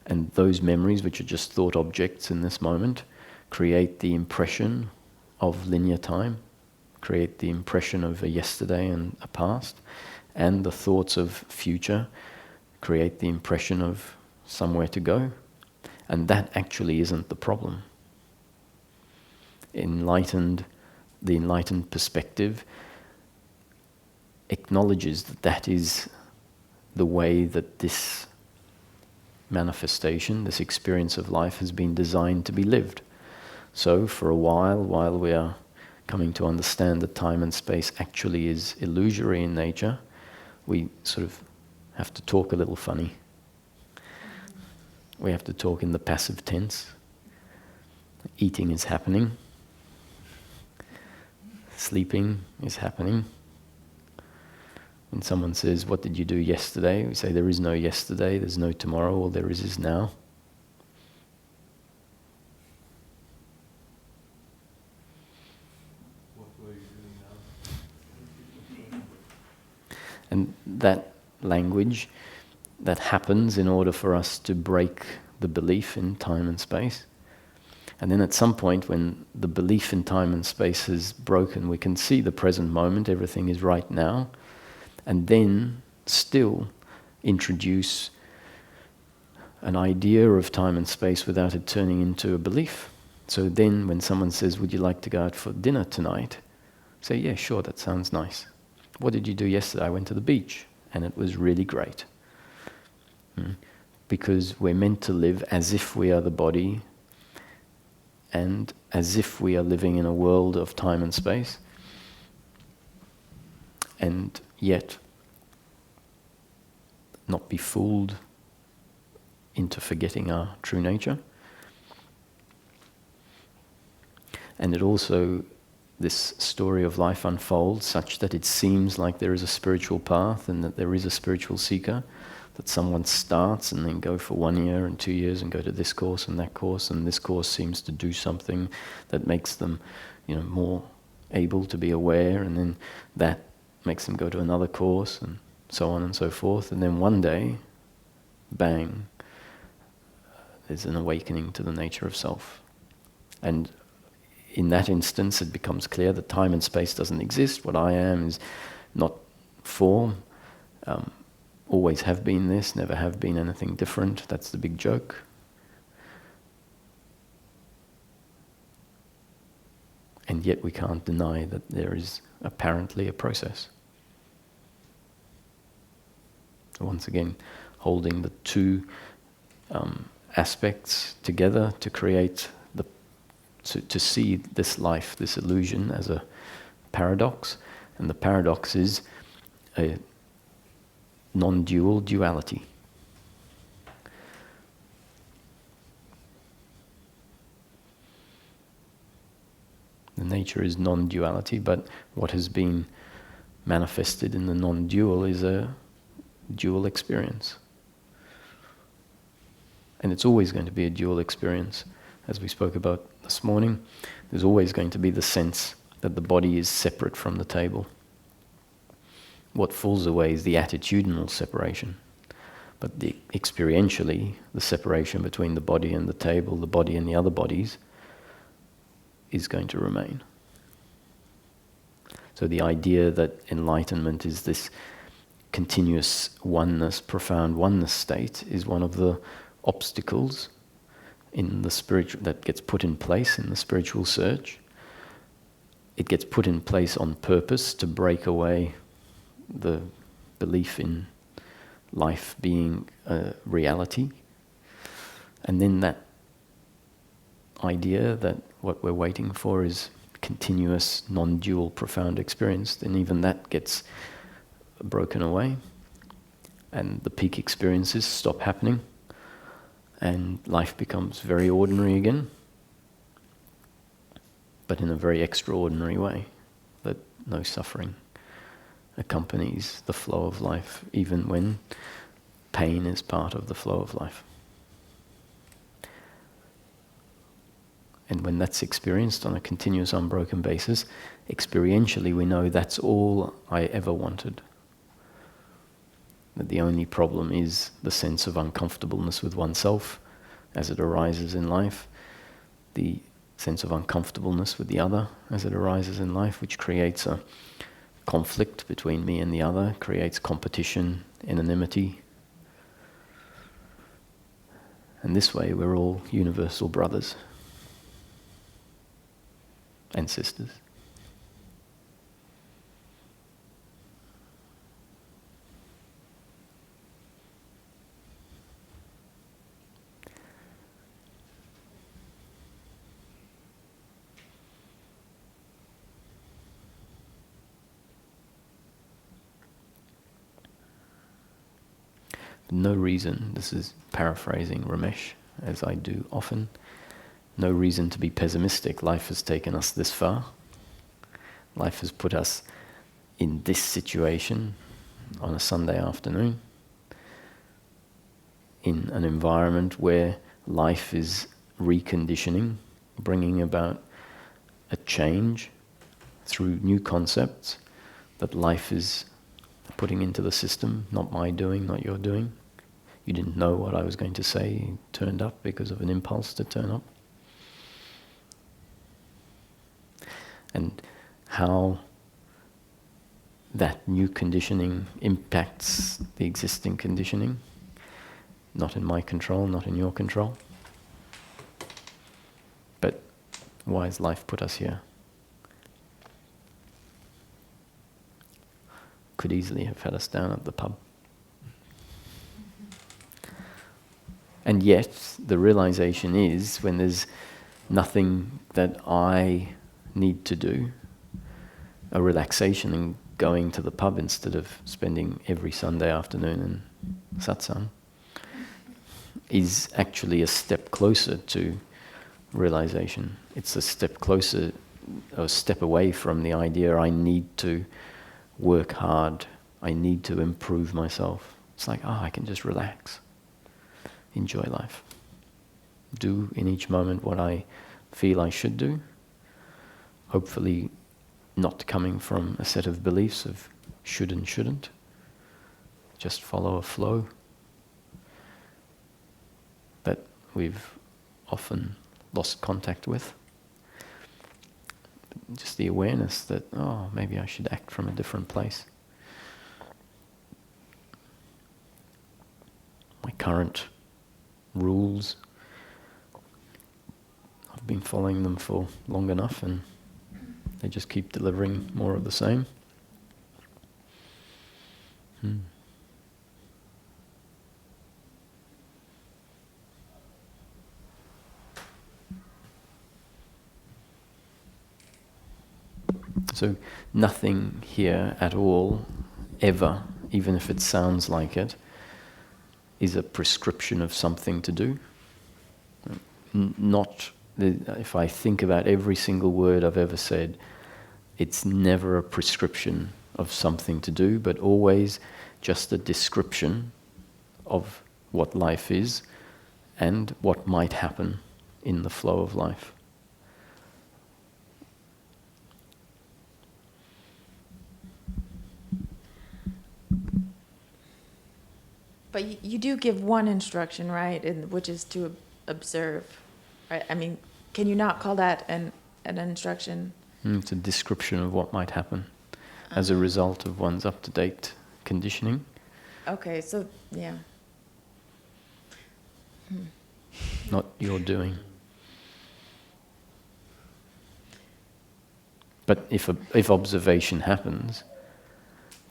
And those memories, which are just thought objects in this moment, create the impression of linear time, create the impression of a yesterday and a past, and the thoughts of future create the impression of somewhere to go. And that actually isn't the problem. The enlightened perspective acknowledges that that is the way that this manifestation, this experience of life has been designed to be lived. So for a while we are coming to understand that time and space actually is illusory in nature, we sort of have to talk a little funny. We have to talk in the passive tense. Eating is happening. Sleeping is happening. When someone says, what did you do yesterday? We say, there is no yesterday, there's no tomorrow, all there is now. What were you doing now? And that language, that happens in order for us to break the belief in time and space. And then at some point when the belief in time and space is broken, we can see the present moment, everything is right now, and then still introduce an idea of time and space without it turning into a belief. So then when someone says, would you like to go out for dinner tonight? Say, yeah, sure, that sounds nice. What did you do yesterday? I went to the beach and it was really great. Because we're meant to live as if we are the body and as if we are living in a world of time and space, and yet not be fooled into forgetting our true nature. And it also, this story of life unfolds such that it seems like there is a spiritual path and that there is a spiritual seeker, that someone starts and then go for 1 year and 2 years and go to this course and that course, and this course seems to do something that makes them, more able to be aware, and then that makes them go to another course and so on and so forth, and then one day, bang, there's an awakening to the nature of self. And in that instance, it becomes clear that time and space doesn't exist. What I am is not form. Always have been this, never have been anything different. That's the big joke. And yet we can't deny that there is apparently a process. So once again, holding the two aspects together to create to see this life, this illusion, as a paradox. And the paradox is a non-dual duality. The nature is non-duality, but what has been manifested in the non-dual is a dual experience. And it's always going to be a dual experience. As we spoke about this morning, there's always going to be the sense that the body is separate from the table. What falls away is the attitudinal separation. But experientially, the separation between the body and the table, the body and the other bodies, is going to remain. So the idea that enlightenment is this continuous oneness, profound oneness state, is one of the obstacles in the spiritual that gets put in place in the spiritual search. It gets put in place on purpose to break away the belief in life being a reality. And then that idea that what we're waiting for is continuous, non-dual, profound experience, then even that gets broken away. And the peak experiences stop happening. And life becomes very ordinary again. But in a very extraordinary way. That no suffering accompanies the flow of life, even when pain is part of the flow of life. And when that's experienced on a continuous, unbroken basis, experientially we know that's all I ever wanted. That the only problem is the sense of uncomfortableness with oneself as it arises in life, the sense of uncomfortableness with the other as it arises in life, which creates a conflict between me and the other, creates competition, anonymity. And this way we're all universal brothers and sisters. No reason, this is paraphrasing Ramesh, as I do often, no reason to be pessimistic. Life has taken us this far. Life has put us in this situation on a Sunday afternoon, in an environment where life is reconditioning, bringing about a change through new concepts that life is putting into the system, not my doing, not your doing. You didn't know what I was going to say, you turned up because of an impulse to turn up. And how that new conditioning impacts the existing conditioning, not in my control, not in your control. But why has life put us here? Could easily have had us down at the pub. And yet, the realization is, when there's nothing that I need to do, a relaxation in going to the pub instead of spending every Sunday afternoon in satsang, is actually a step closer to realization. It's a step closer, a step away from the idea I need to work hard, I need to improve myself. It's like, I can just relax, enjoy life, do in each moment what I feel I should do, hopefully not coming from a set of beliefs of should and shouldn't, just follow a flow that we've often lost contact with. Just the awareness that, maybe I should act from a different place. My current rules, I've been following them for long enough and they just keep delivering more of the same. So nothing here at all, ever, even if it sounds like it, is a prescription of something to do. If I think about every single word I've ever said, it's never a prescription of something to do, but always just a description of what life is and what might happen in the flow of life. But you do give one instruction, right? Which is to observe, right? I mean, can you not call that an instruction? It's a description of what might happen as a result of one's up-to-date conditioning. Okay, so yeah. Not your doing. But if observation happens,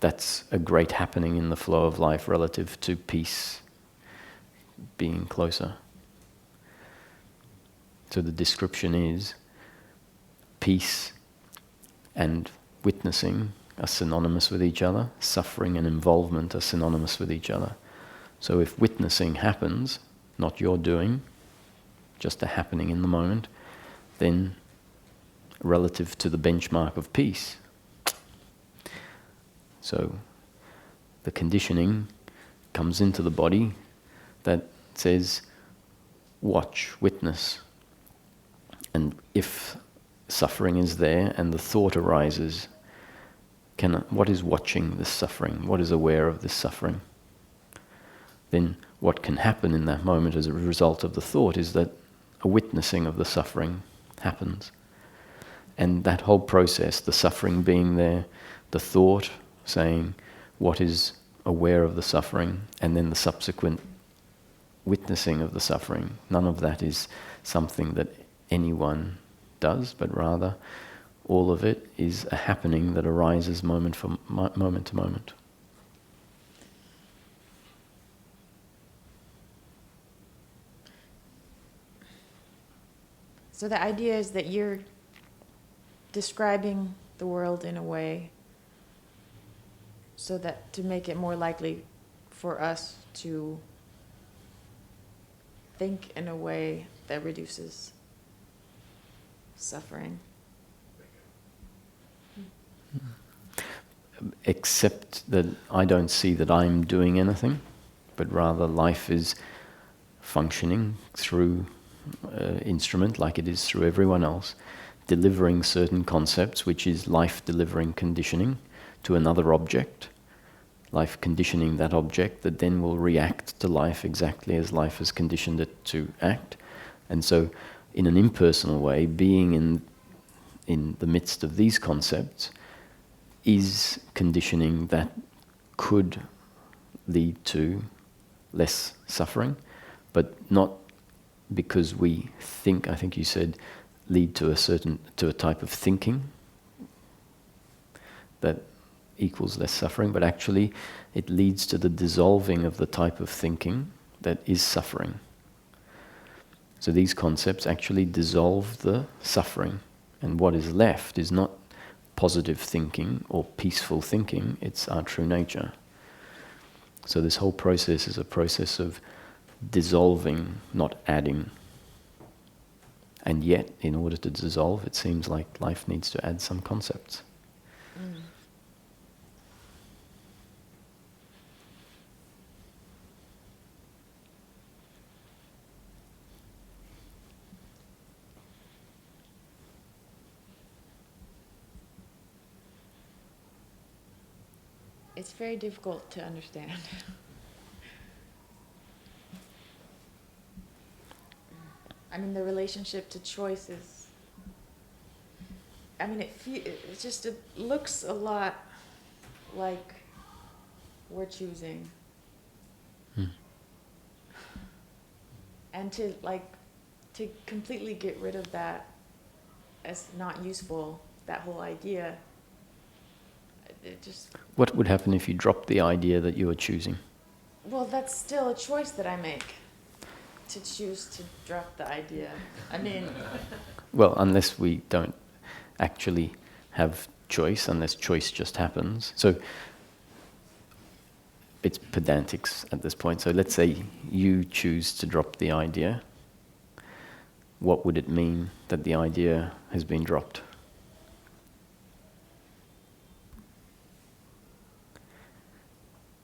that's a great happening in the flow of life relative to peace being closer. So the description is peace and witnessing are synonymous with each other, suffering and involvement are synonymous with each other. So if witnessing happens, not your doing, just a happening in the moment, then relative to the benchmark of peace. So the conditioning comes into the body that says, watch, witness. And if suffering is there and the thought arises, what is watching this suffering? What is aware of this suffering? Then what can happen in that moment as a result of the thought is that a witnessing of the suffering happens. And that whole process, the suffering being there, the thought saying what is aware of the suffering, and then the subsequent witnessing of the suffering, none of that is something that anyone does, but rather all of it is a happening that arises moment to moment. So the idea is that you're describing the world in a way so that to make it more likely for us to think in a way that reduces suffering. Except that I don't see that I'm doing anything, but rather life is functioning through instrument like it is through everyone else, delivering certain concepts, which is life delivering conditioning to another object, life conditioning that object that then will react to life exactly as life has conditioned it to act. And so in an impersonal way, being in the midst of these concepts is conditioning that could lead to less suffering, but not because we think, I think you said, lead to a type of thinking that equals less suffering, but actually it leads to the dissolving of the type of thinking that is suffering. So these concepts actually dissolve the suffering, and what is left is not positive thinking or peaceful thinking, it's our true nature. So this whole process is a process of dissolving, not adding. And yet, in order to dissolve, it seems like life needs to add some concepts. Mm. It's very difficult to understand. I mean, the relationship to choice is, I mean, it looks a lot like we're choosing. And to completely get rid of that as not useful, that whole idea, it just... What would happen if you dropped the idea that you were choosing? Well, that's still a choice that I make, to choose to drop the idea. I mean... Well, unless we don't actually have choice, unless choice just happens. So it's pedantics at this point. So let's say you choose to drop the idea. What would it mean that the idea has been dropped?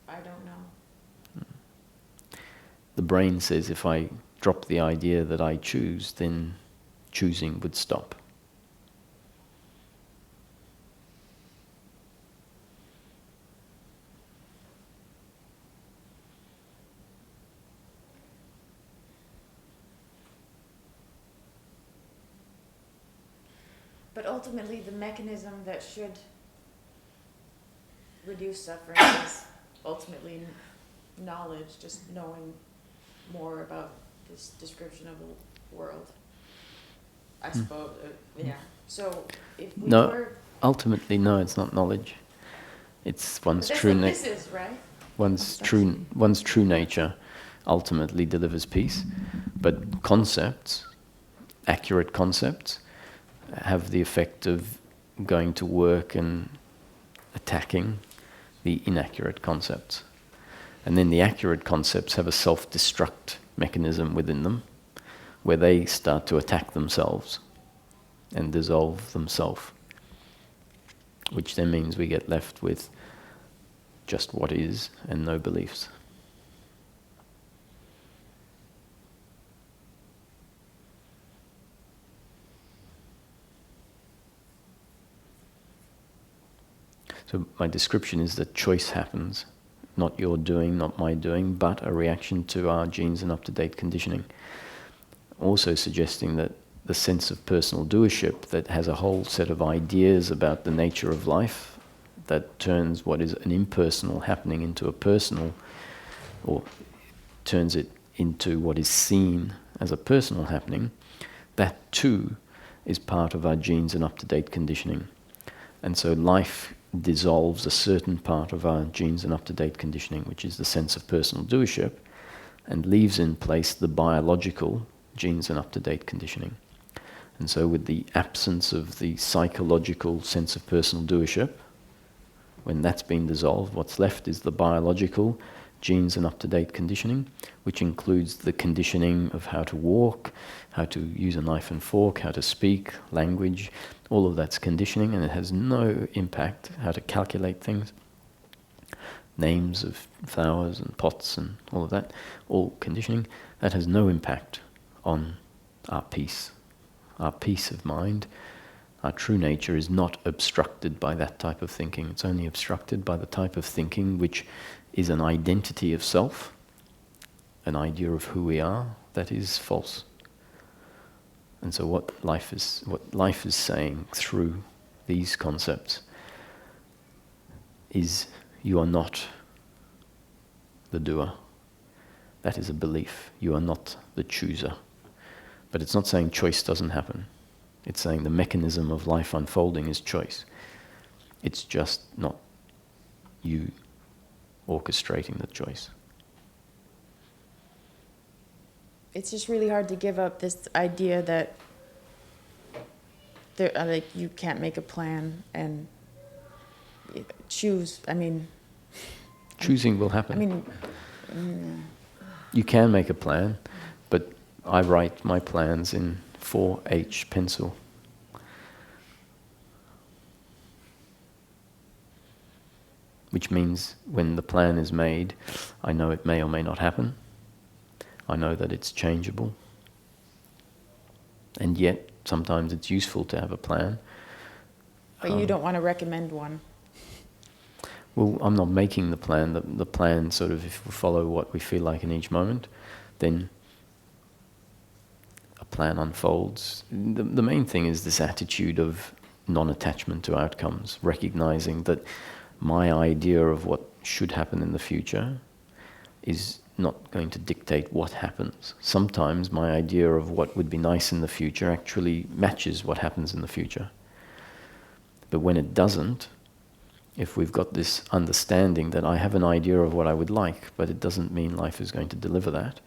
I don't know. The brain says if I drop the idea that I choose, then choosing would stop. But ultimately, the mechanism that should reduce suffering is ultimately knowledge, just knowing more about this description of the world. I suppose, yeah. So if we No, were, ultimately, no, it's not knowledge. It's but one's that's true what nature. this is, right? One's true nature ultimately delivers peace, but concepts, accurate concepts, have the effect of going to work and attacking the inaccurate concepts. And then the accurate concepts have a self-destruct mechanism within them, where they start to attack themselves and dissolve themselves, which then means we get left with just what is and no beliefs. So my description is that choice happens, not your doing, not my doing, but a reaction to our genes and up-to-date conditioning. Also suggesting that the sense of personal doership that has a whole set of ideas about the nature of life that turns what is an impersonal happening into a personal, or turns it into what is seen as a personal happening, that too is part of our genes and up-to-date conditioning. And so life dissolves a certain part of our genes and up-to-date conditioning, which is the sense of personal doership, and leaves in place the biological genes and up-to-date conditioning. And so with the absence of the psychological sense of personal doership, when that's been dissolved, what's left is the biological genes and up-to-date conditioning, which includes the conditioning of how to walk, how to use a knife and fork, how to speak, language. All of that's conditioning, and it has no impact how to calculate things. Names of flowers and pots and all of that, all conditioning. That has no impact on our peace of mind. Our true nature is not obstructed by that type of thinking. It's only obstructed by the type of thinking which is an identity of self, an idea of who we are that is false. And so what life is saying through these concepts is, you are not the doer. That is a belief. You are not the chooser. But it's not saying choice doesn't happen. It's saying the mechanism of life unfolding is choice. It's just not you orchestrating the choice. It's just really hard to give up this idea that there, like, you can't make a plan and choose. I mean, Choosing will happen. I mean, You can make a plan, but I write my plans in 4H pencil. Which means when the plan is made, I know it may or may not happen. I know that it's changeable. And yet, sometimes it's useful to have a plan. but you don't want to recommend one. Well, I'm not making the plan. The plan sort of, if we follow what we feel like in each moment, then a plan unfolds. The main thing is this attitude of non-attachment to outcomes, recognizing that my idea of what should happen in the future is not going to dictate what happens. Sometimes my idea of what would be nice in the future actually matches what happens in the future. But when it doesn't, if we've got this understanding that I have an idea of what I would like, but it doesn't mean life is going to deliver that,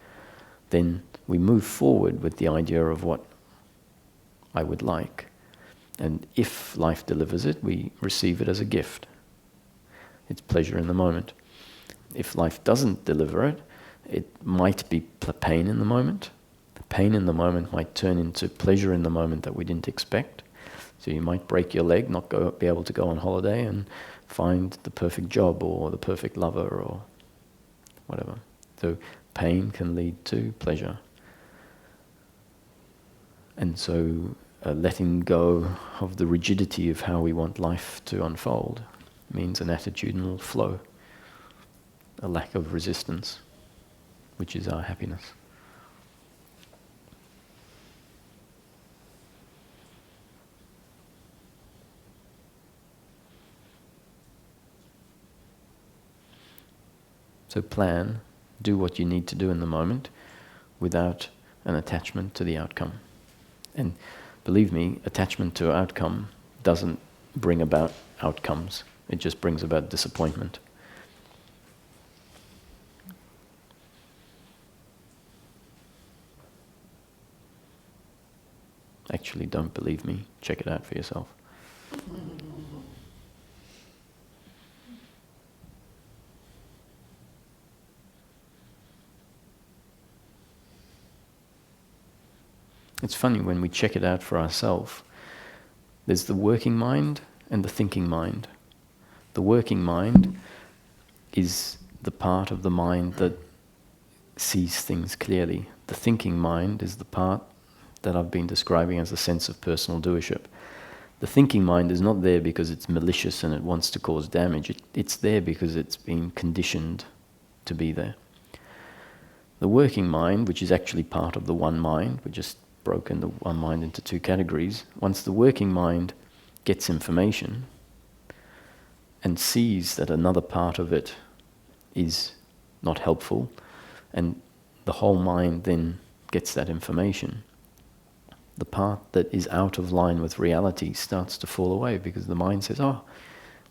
then we move forward with the idea of what I would like. And if life delivers it, we receive it as a gift. It's pleasure in the moment. If life doesn't deliver it, it might be pain in the moment. The pain in the moment might turn into pleasure in the moment that we didn't expect. So you might break your leg, not be able to go on holiday and find the perfect job or the perfect lover or whatever. So pain can lead to pleasure. And so letting go of the rigidity of how we want life to unfold means an attitudinal flow, a lack of resistance, which is our happiness. So plan, do what you need to do in the moment without an attachment to the outcome. And believe me, attachment to outcome doesn't bring about outcomes. It just brings about disappointment. Actually, don't believe me. Check it out for yourself. It's funny, when we check it out for ourselves, there's the working mind and the thinking mind. The working mind is the part of the mind that sees things clearly. The thinking mind is the part that I've been describing as a sense of personal doership. The thinking mind is not there because it's malicious and it wants to cause damage. It's there because it's been conditioned to be there. The working mind, which is actually part of the one mind, we just broken the one mind into two categories. Once the working mind gets information and sees that another part of it is not helpful, and the whole mind then gets that information, the part that is out of line with reality starts to fall away, because the mind says, oh,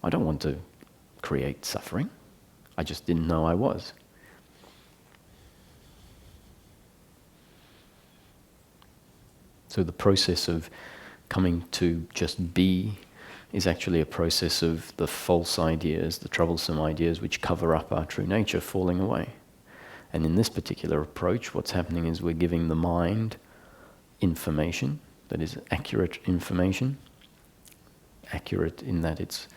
I don't want to create suffering. I just didn't know I was. So the process of coming to just be is actually a process of the false ideas, the troublesome ideas which cover up our true nature, falling away. And in this particular approach, what's happening is we're giving the mind information that is accurate information, accurate in that it's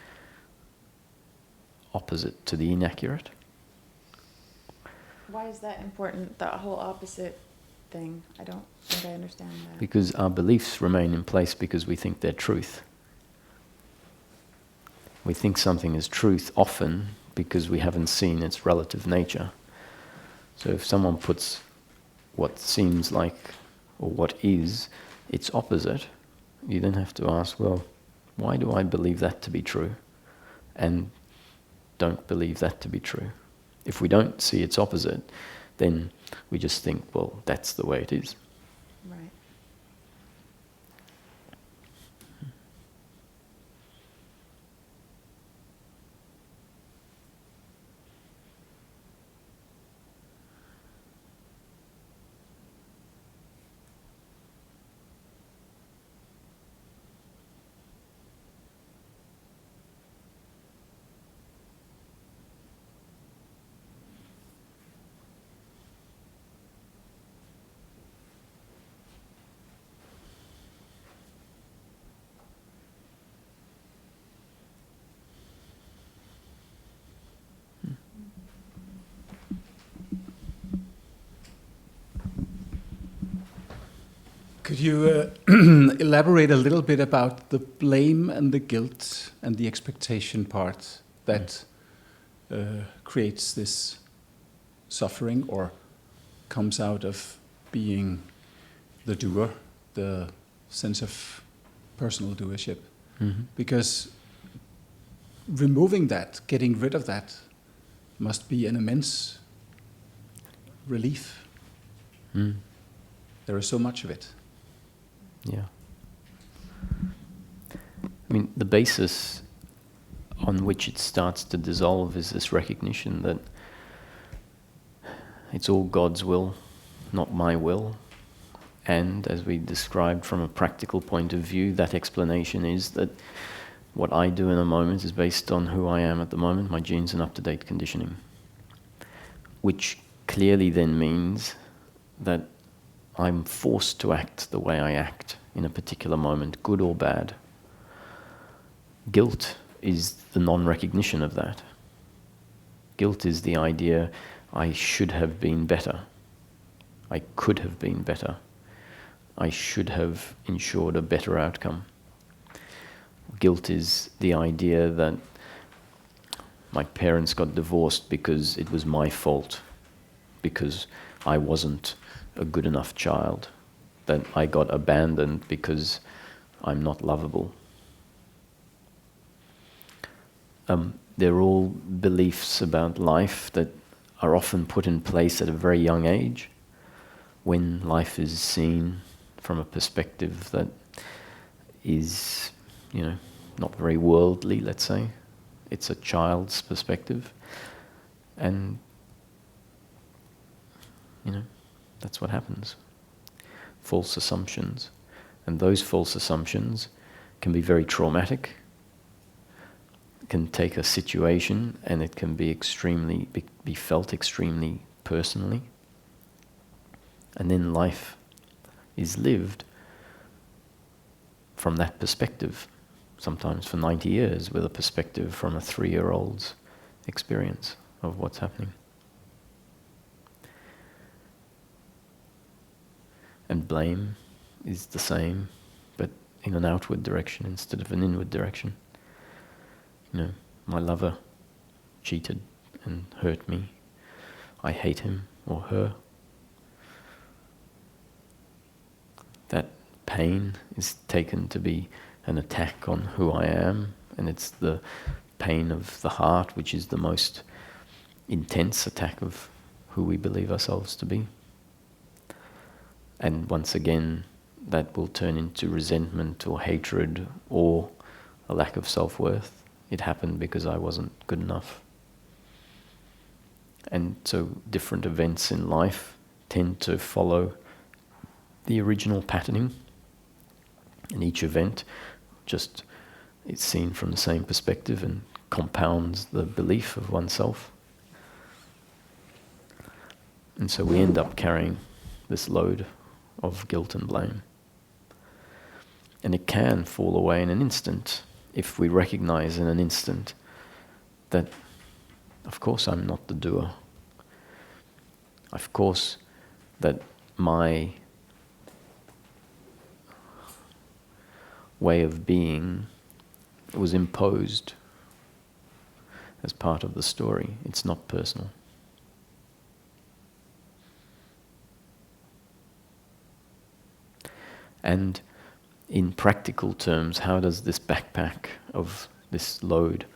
opposite to the inaccurate. Why is that important, that whole opposite thing? I don't think I understand that. Because our beliefs remain in place because we think they're truth. We think something is truth often because we haven't seen its relative nature. So if someone puts what seems like, or what is, its opposite, you then have to ask, well, why do I believe that to be true and don't believe that to be true? If we don't see its opposite, then we just think, well, that's the way it is. Right. Could you elaborate a little bit about the blame and the guilt and the expectation part that creates this suffering or comes out of being the doer, the sense of personal doership? Mm-hmm. Because removing that, getting rid of that, must be an immense relief. Mm. There is so much of it. Yeah. I mean, the basis on which it starts to dissolve is this recognition that it's all God's will, not my will. And as we described from a practical point of view, that explanation is that what I do in a moment is based on who I am at the moment, my genes and up-to-date conditioning. Which clearly then means that I'm forced to act the way I act in a particular moment, good or bad. Guilt is the non-recognition of that. Guilt is the idea, I should have been better. I could have been better. I should have ensured a better outcome. Guilt is the idea that my parents got divorced because it was my fault, because I wasn't a good enough child, that I got abandoned because I'm not lovable. They're all beliefs about life that are often put in place at a very young age, when life is seen from a perspective that is, not very worldly, let's say. It's a child's perspective. And, that's what happens. False assumptions. And those false assumptions can be very traumatic. Can take a situation and it can be be felt extremely personally. And then life is lived from that perspective, sometimes for 90 years, with a perspective from a 3-year-old's experience of what's happening. And blame is the same, but in an outward direction instead of an inward direction. My lover cheated and hurt me. I hate him or her. That pain is taken to be an attack on who I am, and it's the pain of the heart which is the most intense attack of who we believe ourselves to be. And once again, that will turn into resentment or hatred or a lack of self-worth. It happened because I wasn't good enough. And so different events in life tend to follow the original patterning. And each event just is seen from the same perspective and compounds the belief of oneself. And so we end up carrying this load of guilt and blame. And it can fall away in an instant if we recognize in an instant that, of course, I'm not the doer. Of course, that my way of being was imposed as part of the story. It's not personal. And in practical terms, how does this backpack of this load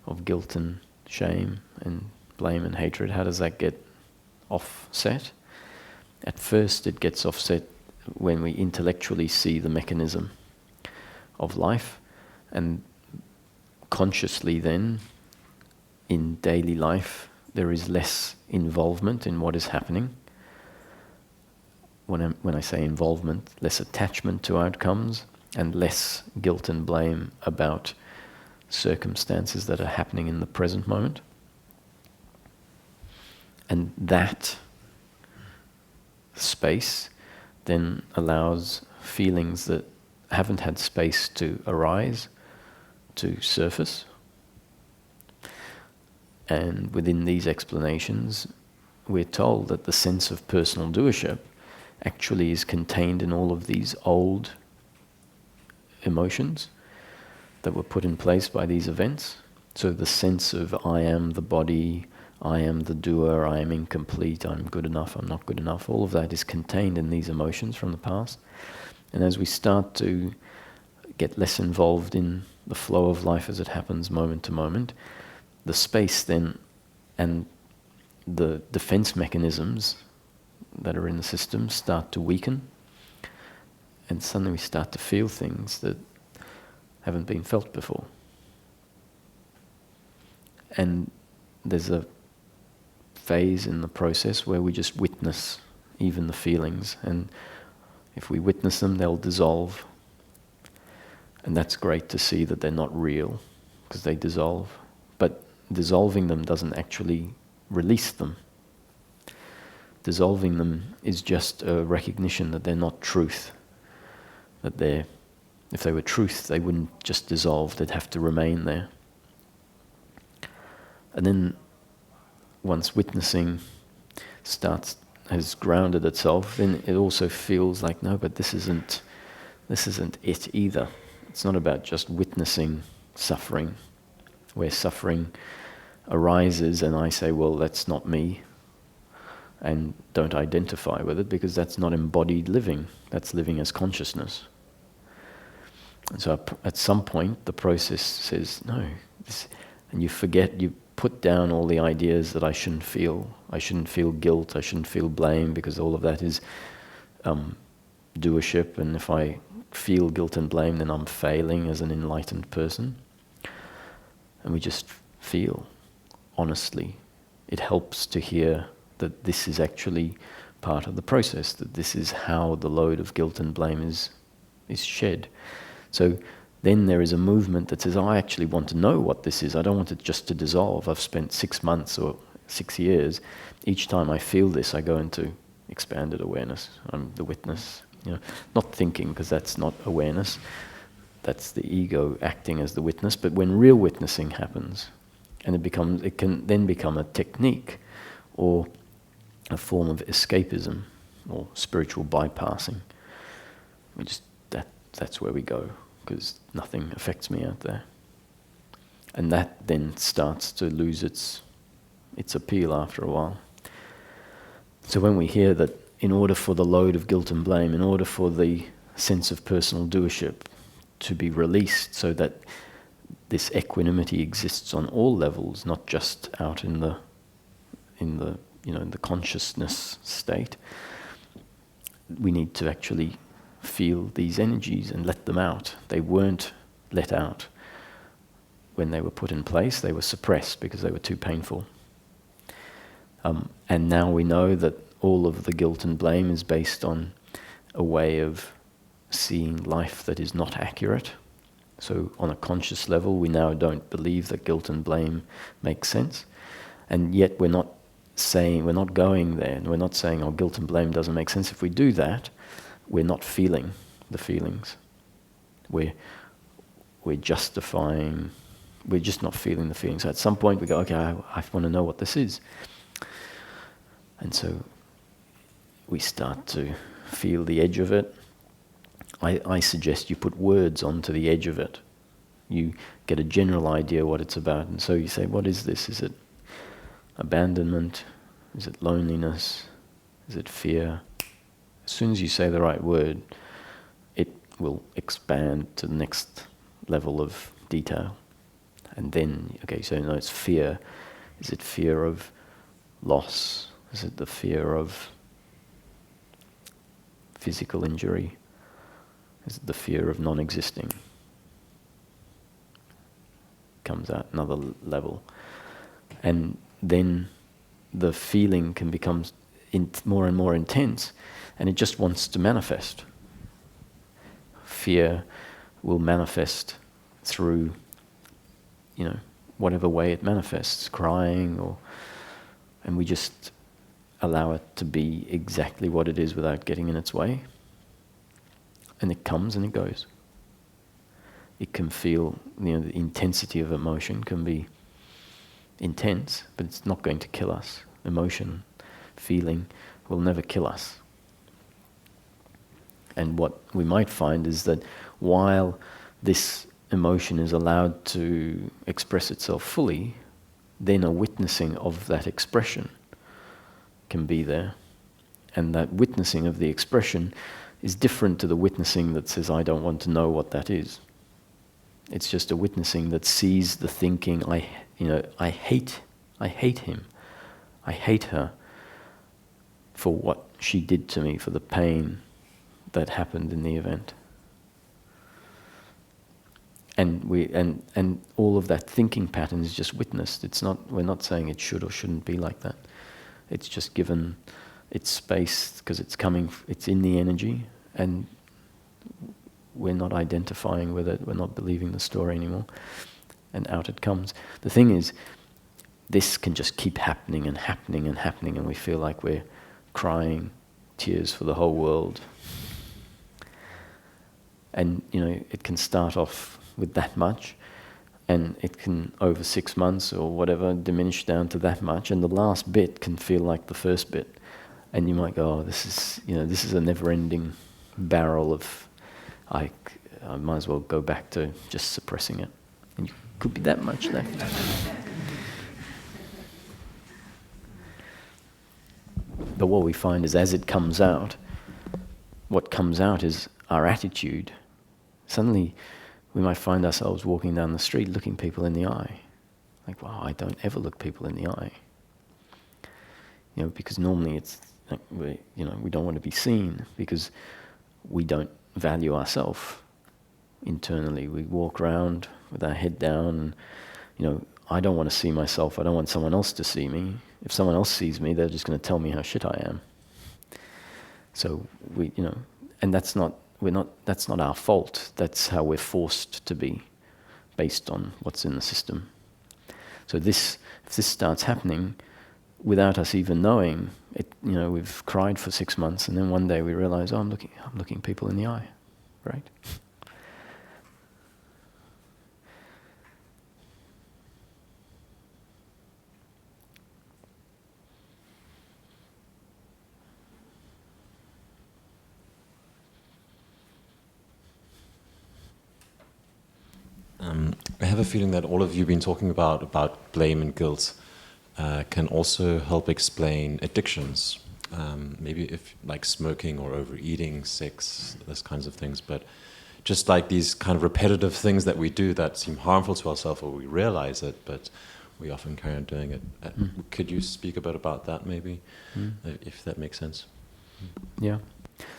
of guilt and shame and blame and hatred, how does that get offset? At first it gets offset when we intellectually see the mechanism of life, and consciously then, in daily life, there is less involvement in what is happening. When I say involvement, less attachment to outcomes and less guilt and blame about circumstances that are happening in the present moment. And that space then allows feelings that haven't had space to arise to surface. And within these explanations, we're told that the sense of personal doership actually is contained in all of these old emotions that were put in place by these events. So the sense of I am the body, I am the doer, I am incomplete, I'm good enough, I'm not good enough, all of that is contained in these emotions from the past. And as we start to get less involved in the flow of life as it happens moment to moment, the space then and the defense mechanisms that are in the system start to weaken, and suddenly we start to feel things that haven't been felt before. And there's a phase in the process where we just witness even the feelings, and if we witness them, they'll dissolve. And that's great to see that they're not real, because they dissolve. But dissolving them doesn't actually release them. Dissolving them is just a recognition that they're not truth. That if they were truth, they wouldn't just dissolve, they'd have to remain there. And then once witnessing has grounded itself, then it also feels like, no, but this isn't it either. It's not about just witnessing suffering, where suffering arises and I say, well, that's not me, and don't identify with it, because that's not embodied living, that's living as consciousness. And so at some point the process says, no, and you forget, put down all the ideas that I shouldn't feel. I shouldn't feel guilt, I shouldn't feel blame, because all of that is doership, and if I feel guilt and blame, then I'm failing as an enlightened person. And we just feel, honestly. It helps to hear that this is actually part of the process, that this is how the load of guilt and blame is shed. So then there is a movement that says, I actually want to know what this is. I don't want it just to dissolve. I've spent 6 months or 6 years. Each time I feel this, I go into expanded awareness. I'm the witness. Not thinking, because that's not awareness. That's the ego acting as the witness. But when real witnessing happens, and it can then become a technique or a form of escapism or spiritual bypassing. That's where we go, because nothing affects me out there. And that then starts to lose its appeal after a while. So when we hear that in order for the load of guilt and blame, in order for the sense of personal doership to be released, so that this equanimity exists on all levels, not just out in the consciousness state, we need to actually feel these energies and let them out. They weren't let out when they were put in place. They were suppressed because they were too painful. And now we know that all of the guilt and blame is based on a way of seeing life that is not accurate. So on a conscious level, we now don't believe that guilt and blame make sense. And yet we're not going there, and we're not saying, oh, guilt and blame doesn't make sense. If we do that, we're not feeling the feelings. We're justifying, we're just not feeling the feelings. So at some point we go, okay, I want to know what this is. And so we start to feel the edge of it. I suggest you put words onto the edge of it. You get a general idea what it's about. And so you say, what is this? Is it abandonment? Is it loneliness? Is it fear? As soon as you say the right word, it will expand to the next level of detail. And then, okay, so no, it's fear. Is it fear of loss? Is it the fear of physical injury? Is it the fear of non-existing? Comes out another level. And then the feeling can become more and more intense, and it just wants to manifest. Fear will manifest through, whatever way it manifests, crying, and we just allow it to be exactly what it is without getting in its way. And it comes and it goes. It can feel, the intensity of emotion can be intense, but it's not going to kill us. Emotion, feeling will never kill us. And what we might find is that while this emotion is allowed to express itself fully, then a witnessing of that expression can be there. And that witnessing of the expression is different to the witnessing that says, I don't want to know what that is. It's just a witnessing that sees the thinking, I hate him. I hate her for what she did to me, for the pain that happened in the event. And all of that thinking pattern is just witnessed. We're not saying it should or shouldn't be like that. It's just given its space because it's in the energy, and we're not identifying with it, we're not believing the story anymore, and out it comes. The thing is, this can just keep happening and happening and happening, and we feel like we're crying tears for the whole world. And it can start off with that much, and it can, over 6 months or whatever, diminish down to that much, and the last bit can feel like the first bit. And you might go, oh, this is a never-ending barrel of, I might as well go back to just suppressing it. And you could be that much left. But what we find is as it comes out, what comes out is our attitude. Suddenly we might find ourselves walking down the street looking people in the eye. Like, wow, I don't ever look people in the eye. Because normally it's like we don't want to be seen because we don't value ourselves internally. We walk around with our head down. And, I don't want to see myself. I don't want someone else to see me. If someone else sees me, they're just going to tell me how shit I am. So and that's not our fault. That's how we're forced to be, based on what's in the system. So if this starts happening without us even knowing it, we've cried for 6 months, and then one day we realize, I'm looking people in the eye, right? I have a feeling that all of you have been talking about blame and guilt can also help explain addictions. Maybe if like smoking or overeating, sex, those kinds of things, but just like these kind of repetitive things that we do that seem harmful to ourselves, or we realize it, but we often carry on doing it. Could you speak a bit about that maybe, if that makes sense? Yeah.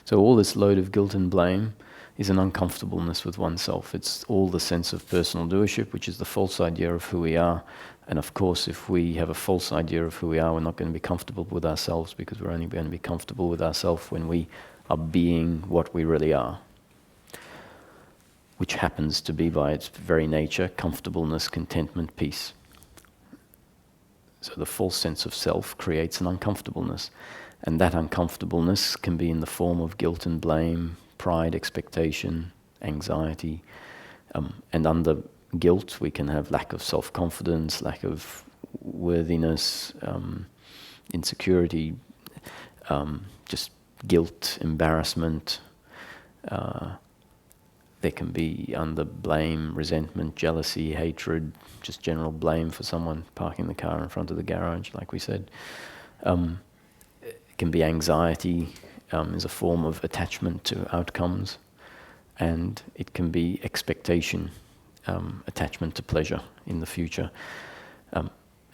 So all this load of guilt and blame is an uncomfortableness with oneself. It's all the sense of personal doership, which is the false idea of who we are. And of course, if we have a false idea of who we are, we're not going to be comfortable with ourselves, because we're only going to be comfortable with ourselves when we are being what we really are, which happens to be by its very nature comfortableness, contentment, peace. So the false sense of self creates an uncomfortableness. And that uncomfortableness can be in the form of guilt and blame, pride, expectation, anxiety. And under guilt, we can have lack of self-confidence, lack of worthiness, insecurity, just guilt, embarrassment. There can be under blame, resentment, jealousy, hatred, just general blame for someone parking the car in front of the garage, like we said. It can be anxiety, is a form of attachment to outcomes, and it can be expectation, attachment to pleasure in the future.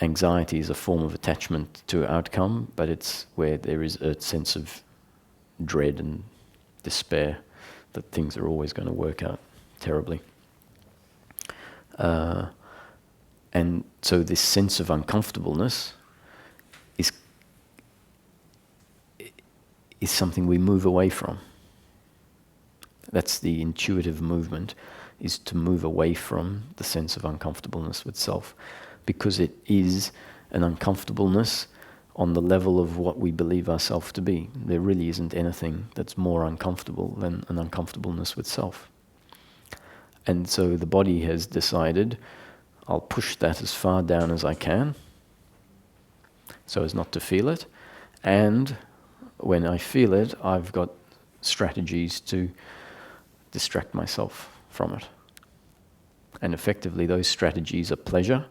Anxiety is a form of attachment to outcome, but it's where there is a sense of dread and despair that things are always going to work out terribly. And so this sense of uncomfortableness is something we move away from. That's the intuitive movement, is to move away from the sense of uncomfortableness with self, because it is an uncomfortableness on the level of what we believe ourselves to be. There really isn't anything that's more uncomfortable than an uncomfortableness with self. And so the body has decided, I'll push that as far down as I can, so as not to feel it, and when I feel it, I've got strategies to distract myself from it. And effectively, those strategies are pleasure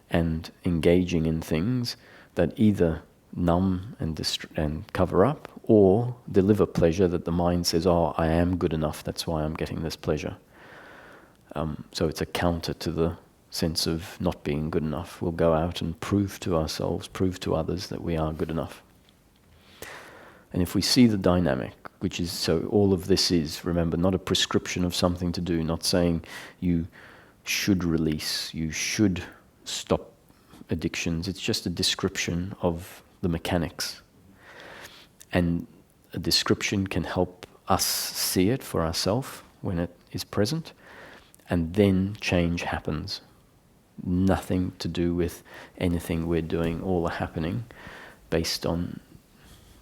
and engaging in things that either numb and cover up, or deliver pleasure that the mind says, oh, I am good enough, that's why I'm getting this pleasure. So it's a counter to the sense of not being good enough. We'll go out and prove to ourselves, prove to others that we are good enough. And if we see the dynamic, which is, so all of this is, remember, not a prescription of something to do, not saying you should release, you should stop addictions. It's just a description of the mechanics. And a description can help us see it for ourselves when it is present, and then change happens. Nothing to do with anything we're doing, all are happening based on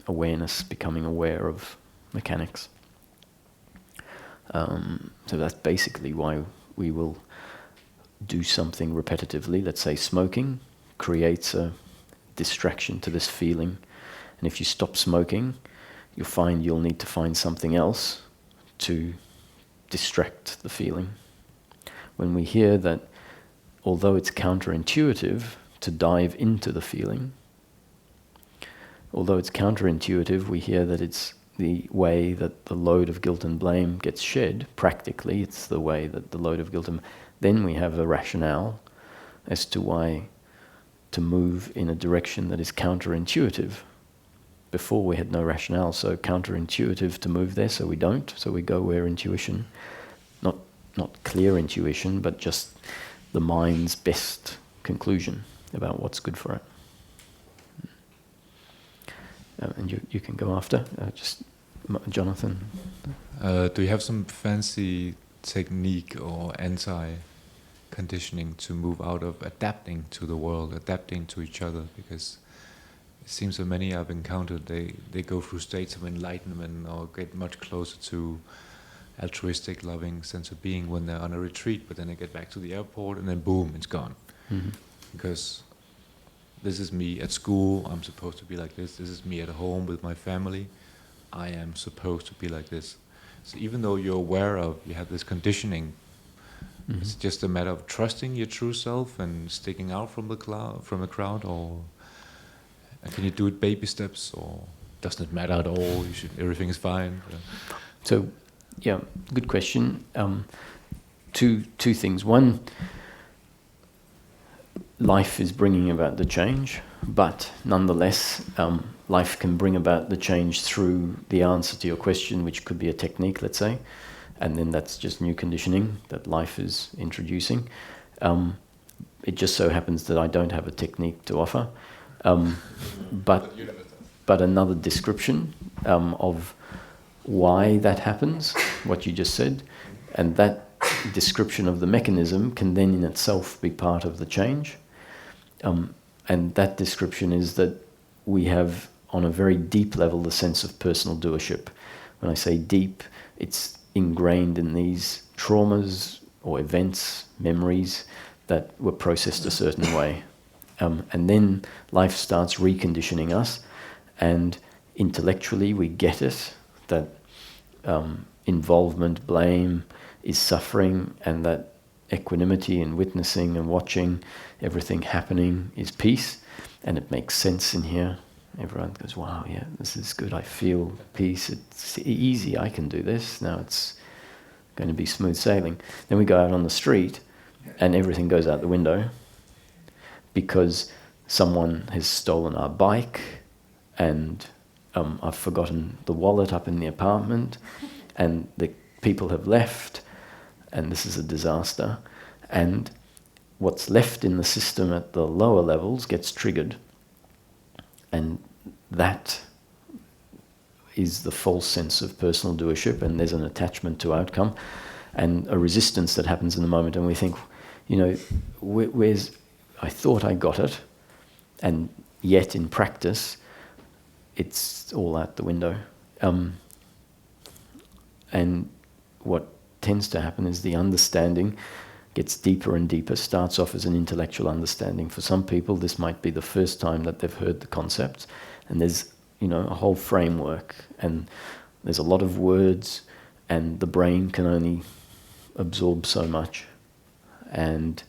awareness, becoming aware of mechanics. So that's basically why we will do something repetitively. Let's say smoking creates a distraction to this feeling. And if you stop smoking, you'll find you'll need to find something else to distract the feeling. When we hear that, although it's counterintuitive to dive into the feeling, although it's counterintuitive, we hear that it's the way that the load of guilt and blame gets shed. Practically, it's the way that the load of guilt and... Then we have a rationale as to why to move in a direction that is counterintuitive. Before we had no rationale, so counterintuitive to move there, so we don't. So we go where intuition, not clear intuition, but just the mind's best conclusion about what's good for it. And you can go after, just Jonathan. Do you have some fancy technique or anti-conditioning to move out of adapting to the world, adapting to each other? Because it seems that many I've encountered, they go through states of enlightenment or get much closer to altruistic, loving sense of being when they're on a retreat, but then they get back to the airport and then boom, it's gone. Mm-hmm. Because this is me at school, I'm supposed to be like this. This is me at home with my family, I am supposed to be like this. So even though you're aware of, you have this conditioning, Mm-hmm. it's just a matter of trusting your true self and sticking out from the crowd, or can you do it baby steps, or doesn't it matter at all? Everything is fine. So, yeah, good question. Two things. One, life is bringing about the change, but nonetheless, life can bring about the change through the answer to your question, which could be a technique, let's say, and then that's just new conditioning that life is introducing. It just so happens that I don't have a technique to offer, but another description of why that happens, what you just said, and that description of the mechanism can then in itself be part of the change. And that description is that we have, on a very deep level, the sense of personal doership. When I say deep, it's ingrained in these traumas or events, memories that were processed a certain way. And then life starts reconditioning us, and intellectually we get it, that involvement, blame is suffering, and that equanimity and witnessing and watching everything happening is peace, and it makes sense in here. Everyone goes, wow, yeah, this is good, I feel peace, it's easy, I can do this, now it's going to be smooth sailing. Then we go out on the street and everything goes out the window because someone has stolen our bike, and I've forgotten the wallet up in the apartment, and the people have left, and this is a disaster. And what's left in the system at the lower levels gets triggered. And that is the false sense of personal doership, and there's an attachment to outcome and a resistance that happens in the moment. And we think, you know, I thought I got it, and yet in practice, it's all out the window. And what tends to happen is the understanding gets deeper and deeper, starts off as an intellectual understanding. For some people, this might be the first time that they've heard the concept, and there's, you know, a whole framework, and there's a lot of words, and the brain can only absorb so much. And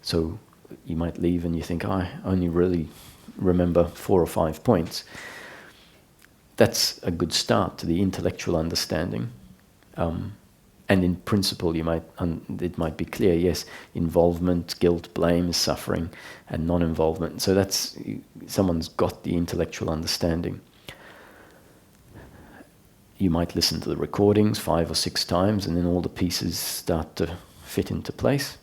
so you might leave and you think, I only really remember 4 or 5 points. That's a good start to the intellectual understanding. And in principle, it might be clear, yes, involvement, guilt, blame is suffering, and non-involvement. So that's, someone's got the intellectual understanding. You might listen to the recordings 5 or 6 times, and then all the pieces start to fit into place.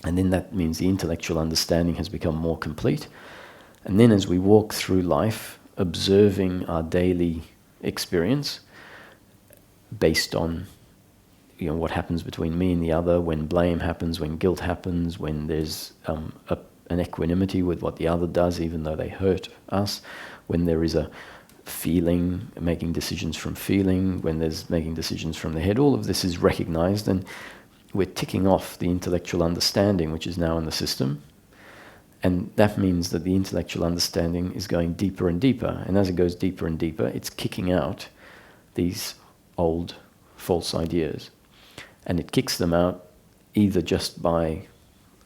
And then that means the intellectual understanding has become more complete. And then as we walk through life, observing our daily experience based on, you know, what happens between me and the other, when blame happens, when guilt happens, when there's an equanimity with what the other does, even though they hurt us, when there is a feeling, making decisions from feeling, when there's making decisions from the head, all of this is recognized, and we're ticking off the intellectual understanding, which is now in the system. And that means that the intellectual understanding is going deeper and deeper. And as it goes deeper and deeper, it's kicking out these old false ideas. And it kicks them out either just by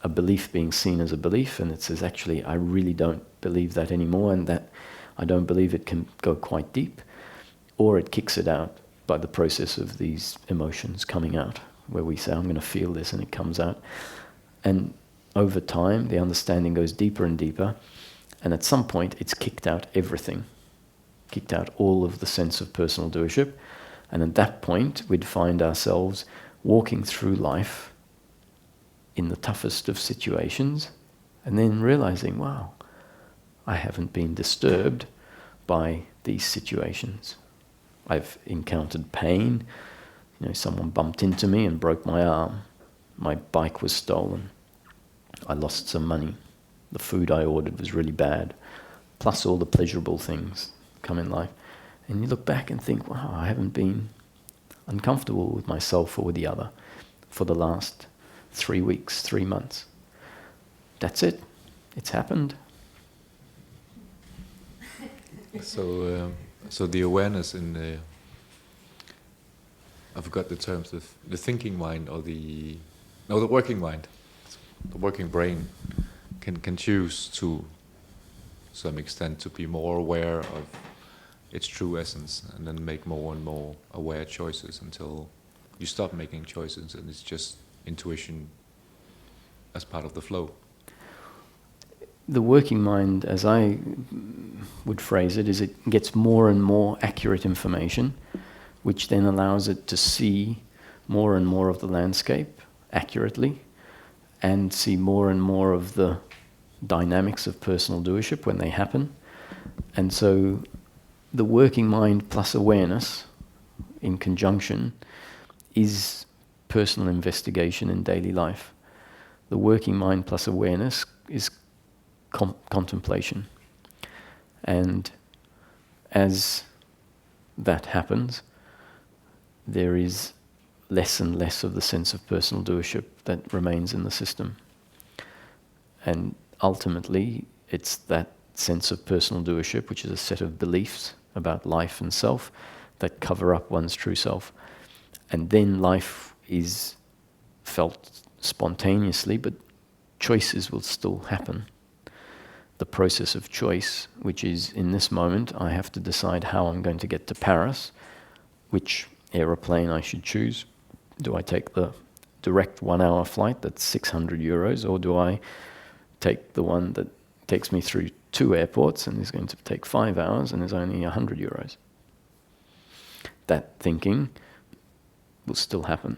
a belief being seen as a belief, and it says, actually, I really don't believe that anymore, and that I don't believe it can go quite deep. Or it kicks it out by the process of these emotions coming out, where we say, I'm going to feel this, and it comes out. And over time, the understanding goes deeper and deeper, and at some point it's kicked out everything, kicked out all of the sense of personal doership, and at that point we'd find ourselves walking through life in the toughest of situations, and then realizing, wow, I haven't been disturbed by these situations. I've encountered pain, someone bumped into me and broke my arm. My bike was stolen. I lost some money. The food I ordered was really bad. Plus all the pleasurable things come in life. And you look back and think, wow, I haven't been uncomfortable with myself or with the other for the last 3 weeks, 3 months. That's it. It's happened. So the awareness in I forgot the terms, the thinking mind or the working mind, the working brain can choose to some extent to be more aware of its true essence and then make more and more aware choices until you stop making choices and it's just intuition as part of the flow. The working mind, as I would phrase it, is it gets more and more accurate information, which then allows it to see more and more of the landscape accurately and see more and more of the dynamics of personal doership when they happen. And so the working mind plus awareness in conjunction is personal investigation in daily life. The working mind plus awareness is contemplation. And as that happens, there is less and less of the sense of personal doership that remains in the system. And ultimately, it's that sense of personal doership, which is a set of beliefs about life and self that cover up one's true self. And then life is felt spontaneously, but choices will still happen. The process of choice, which is in this moment, I have to decide how I'm going to get to Paris, which aeroplane I should choose. Do I take the direct 1 hour flight that's 600 euros, or do I take the one that takes me through 2 airports and is going to take 5 hours and is only 100 euros? That thinking will still happen.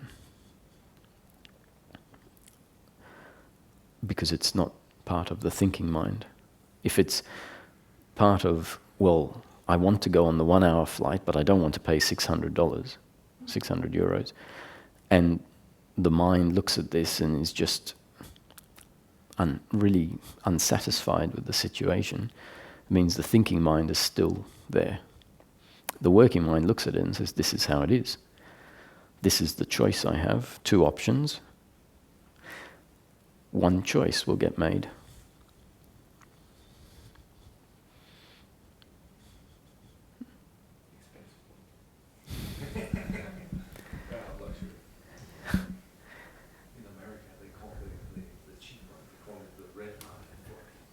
Because it's not part of the thinking mind. If it's part of, well, I want to go on the 1 hour flight, but I don't want to pay $600, 600 euros. And the mind looks at this and is just really unsatisfied with the situation. It means the thinking mind is still there. The working mind looks at it and says, this is how it is. This is the choice I have, 2 options. 1 choice will get made.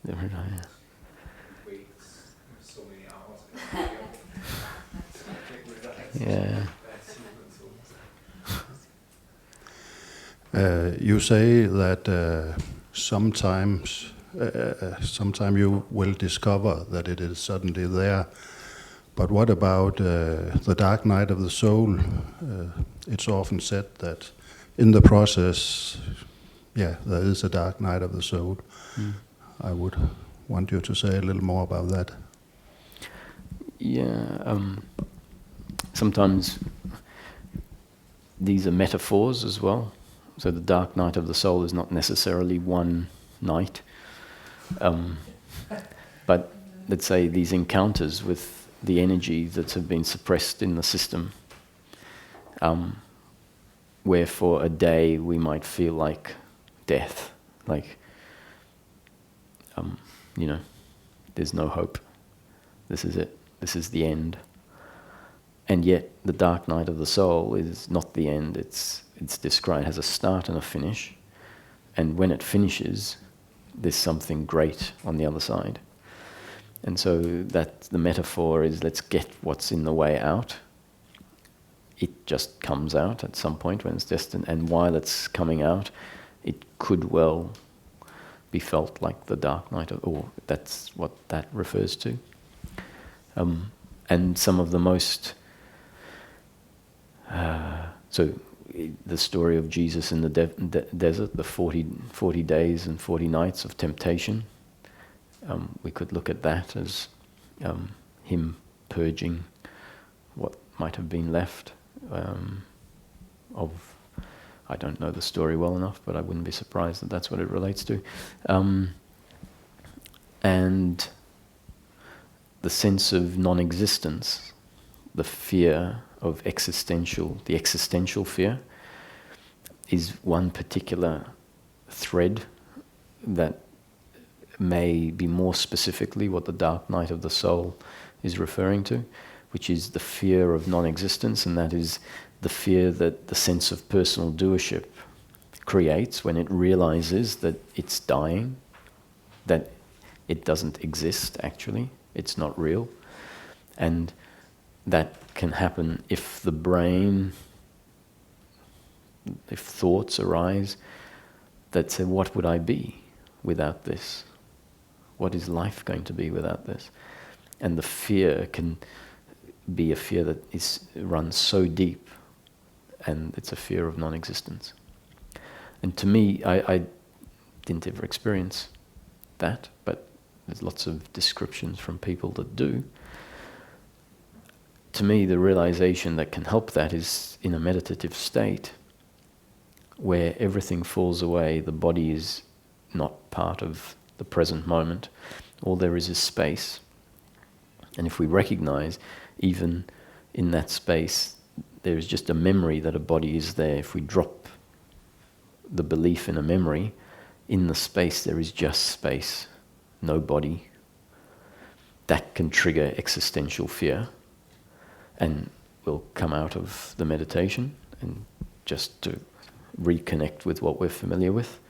The red eye, yeah. Yeah. You say that sometime you will discover that it is suddenly there. But what about the dark night of the soul? It's often said that in the process, there is a dark night of the soul. I would want you to say a little more about that. Yeah, sometimes these are metaphors as well. So the dark night of the soul is not necessarily one night. But let's say these encounters with the energy that have been suppressed in the system, where for a day we might feel like death, like, there's no hope. This is it. This is the end. And yet, the dark night of the soul is not the end. It's described, has a start and a finish. And when it finishes, there's something great on the other side. And so that the metaphor is, let's get what's in the way out. It just comes out at some point when it's destined. And while it's coming out, it could well be felt like the dark night, or that's what that refers to. And some of the most... so the story of Jesus in the desert, the 40 days and 40 nights of temptation, we could look at that as him purging what might have been left of... I don't know the story well enough, but I wouldn't be surprised that that's what it relates to. And the sense of non-existence, the fear of the existential fear, is one particular thread that may be more specifically what the dark night of the soul is referring to, which is the fear of non-existence, and that is the fear that the sense of personal doership creates when it realizes that it's dying, that it doesn't exist actually, it's not real. And that can happen if the brain, if thoughts arise that say, what would I be without this? What is life going to be without this? And the fear can be a fear that runs so deep, and it's a fear of non-existence. And to me, I didn't ever experience that, but there's lots of descriptions from people that do. To me, the realization that can help that is in a meditative state where everything falls away, the body is not part of the present moment, all there is space. And if we recognize, even in that space, there is just a memory that a body is there. If we drop the belief in a memory, in the space there is just space, no body. That can trigger existential fear, and we'll come out of the meditation and just to reconnect with what we're familiar with,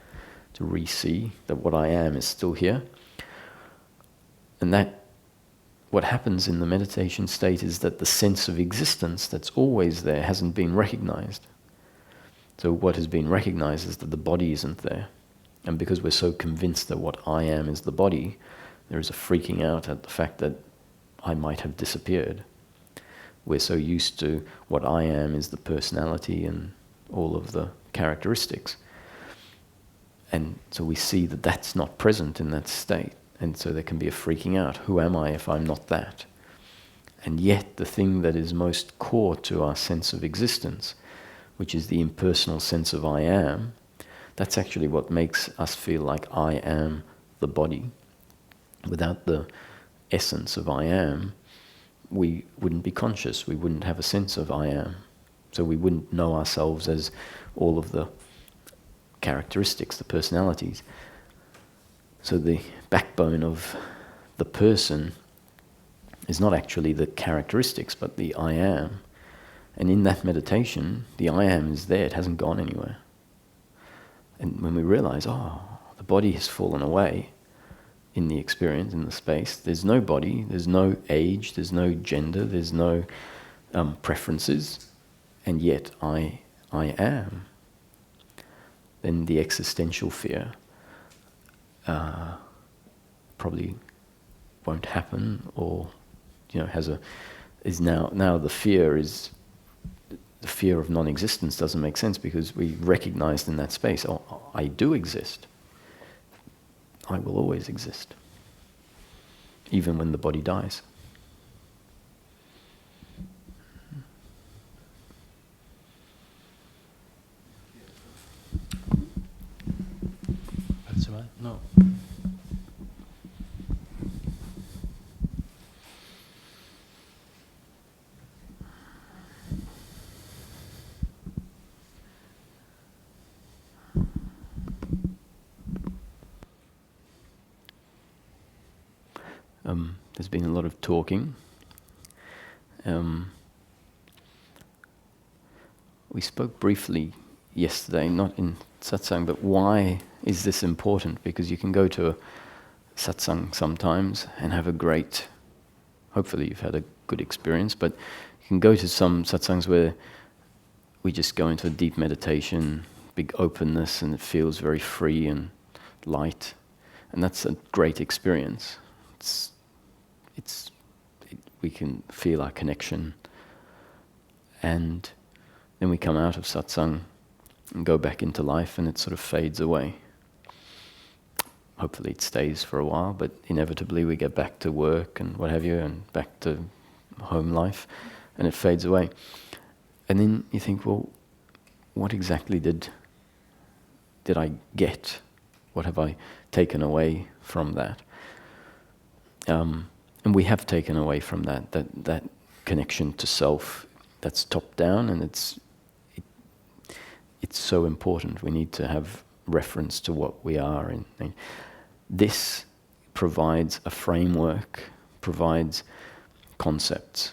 to re-see that what I am is still here. And that, what happens in the meditation state is that the sense of existence that's always there hasn't been recognized. So what has been recognized is that the body isn't there. And because we're so convinced that what I am is the body, there is a freaking out at the fact that I might have disappeared. We're so used to what I am is the personality and all of the characteristics. And so we see that that's not present in that state. And so there can be a freaking out. Who am I if I'm not that? And yet the thing that is most core to our sense of existence, which is the impersonal sense of I am, that's actually what makes us feel like I am the body. Without the essence of I am, we wouldn't be conscious, we wouldn't have a sense of I am. So we wouldn't know ourselves as all of the characteristics, the personalities. So the backbone of the person is not actually the characteristics, but the I am. And in that meditation, the I am is there, it hasn't gone anywhere. And when we realize, the body has fallen away in the experience, in the space, there's no body, there's no age, there's no gender, there's no preferences, and yet I am. Then the existential fear probably won't happen, or is now the fear is the fear of non-existence doesn't make sense because we recognized in that space, I do exist. I will always exist, even when the body dies. That's right. No. There's been a lot of talking. We spoke briefly yesterday, not in satsang, but why is this important? Because you can go to a satsang sometimes and have a great, hopefully you've had a good experience, but you can go to some satsangs where we just go into a deep meditation, big openness, and it feels very free and light, And that's a great experience. We can feel our connection, and then we come out of satsang and go back into life, and it sort of fades away. Hopefully it stays for a while, but inevitably we get back to work and what have you, and back to home life, and it fades away. And then you think, well, what exactly did I get? What have I taken away from that? And we have taken away from that connection to self. That's top down, and it's so important. We need to have reference to what we are. And this provides a framework, provides concepts.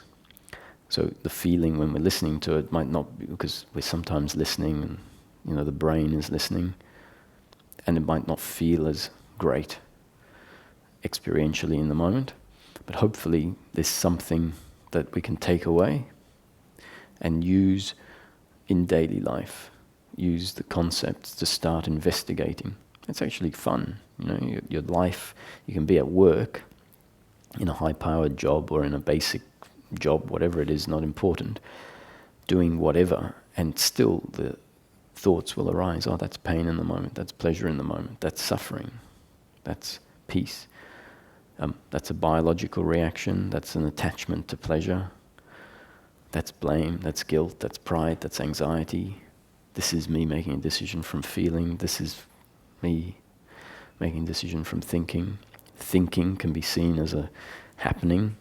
So the feeling when we're listening to it might not be, because we're sometimes listening and the brain is listening, and it might not feel as great experientially in the moment, but hopefully there's something that we can take away and use in daily life, use the concepts to start investigating. It's actually fun. Your life, you can be at work in a high-powered job or in a basic job, whatever it is, not important, doing whatever, and still the thoughts will arise. Oh, that's pain in the moment, that's pleasure in the moment, that's suffering, that's peace. That's a biological reaction, that's an attachment to pleasure, that's blame, that's guilt, that's pride, that's anxiety. This is me making a decision from feeling, this is me making a decision from thinking. Thinking can be seen as a happening.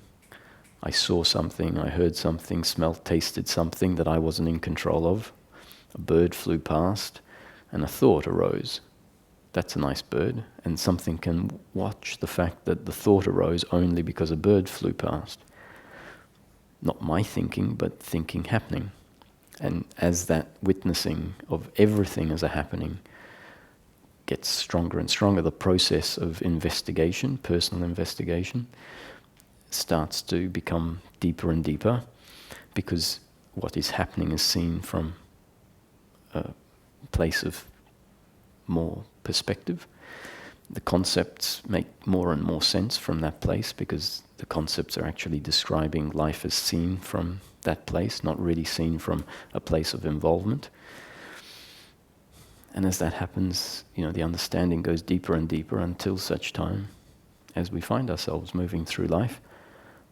I saw something, I heard something, smelled, tasted something that I wasn't in control of. A bird flew past and a thought arose. That's a nice bird, and something can watch the fact that the thought arose only because a bird flew past. Not my thinking, but thinking happening. And as that witnessing of everything as a happening gets stronger and stronger, the process of investigation, personal investigation, starts to become deeper and deeper, because what is happening is seen from a place of more perspective. The concepts make more and more sense from that place, because the concepts are actually describing life as seen from that place, not really seen from a place of involvement. And as that happens, the understanding goes deeper and deeper until such time as we find ourselves moving through life,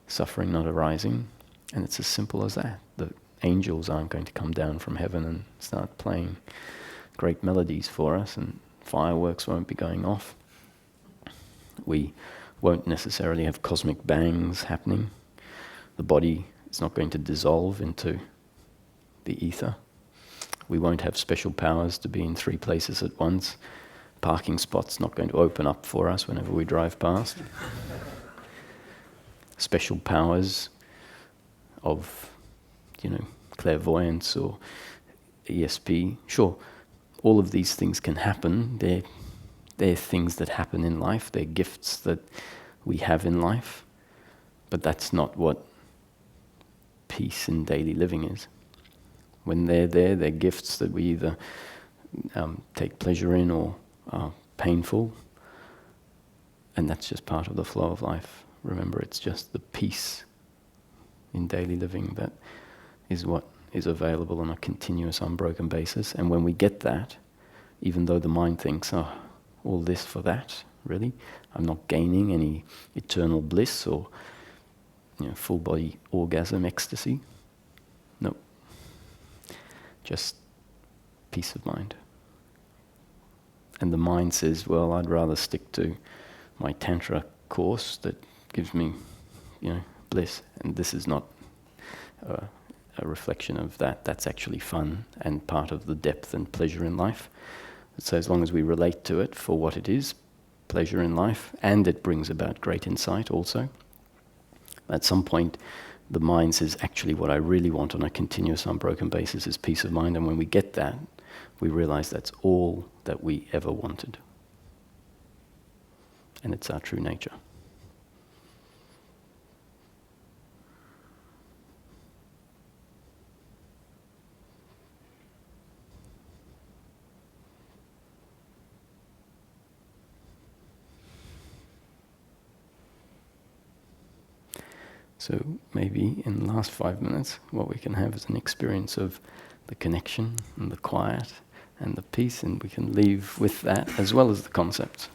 suffering not arising, and it's as simple as that. The angels aren't going to come down from heaven and start playing great melodies for us, and fireworks won't be going off. We won't necessarily have cosmic bangs happening. The body is not going to dissolve into the ether. We won't have special powers to be in 3 places at once. Parking spots not going to open up for us whenever we drive past. Special powers of, clairvoyance or ESP. Sure, all of these things can happen. They're things that happen in life. They're gifts that we have in life. But that's not what peace in daily living is. When they're there, they're gifts that we either take pleasure in or are painful. And that's just part of the flow of life. Remember, it's just the peace in daily living that is what is available on a continuous, unbroken basis. And when we get that, even though the mind thinks, oh, all this for that, really? I'm not gaining any eternal bliss or full body orgasm ecstasy. No. Just peace of mind. And the mind says, well, I'd rather stick to my Tantra course that gives me, bliss. And this is not a reflection of that. That's actually fun and part of the depth and pleasure in life. So as long as we relate to it for what it is, pleasure in life, and it brings about great insight also, at some point the mind says, actually what I really want on a continuous, unbroken basis is peace of mind. And when we get that, we realize that's all that we ever wanted. And it's our true nature. So maybe in the last 5 minutes, what we can have is an experience of the connection and the quiet and the peace, and we can leave with that as well as the concepts.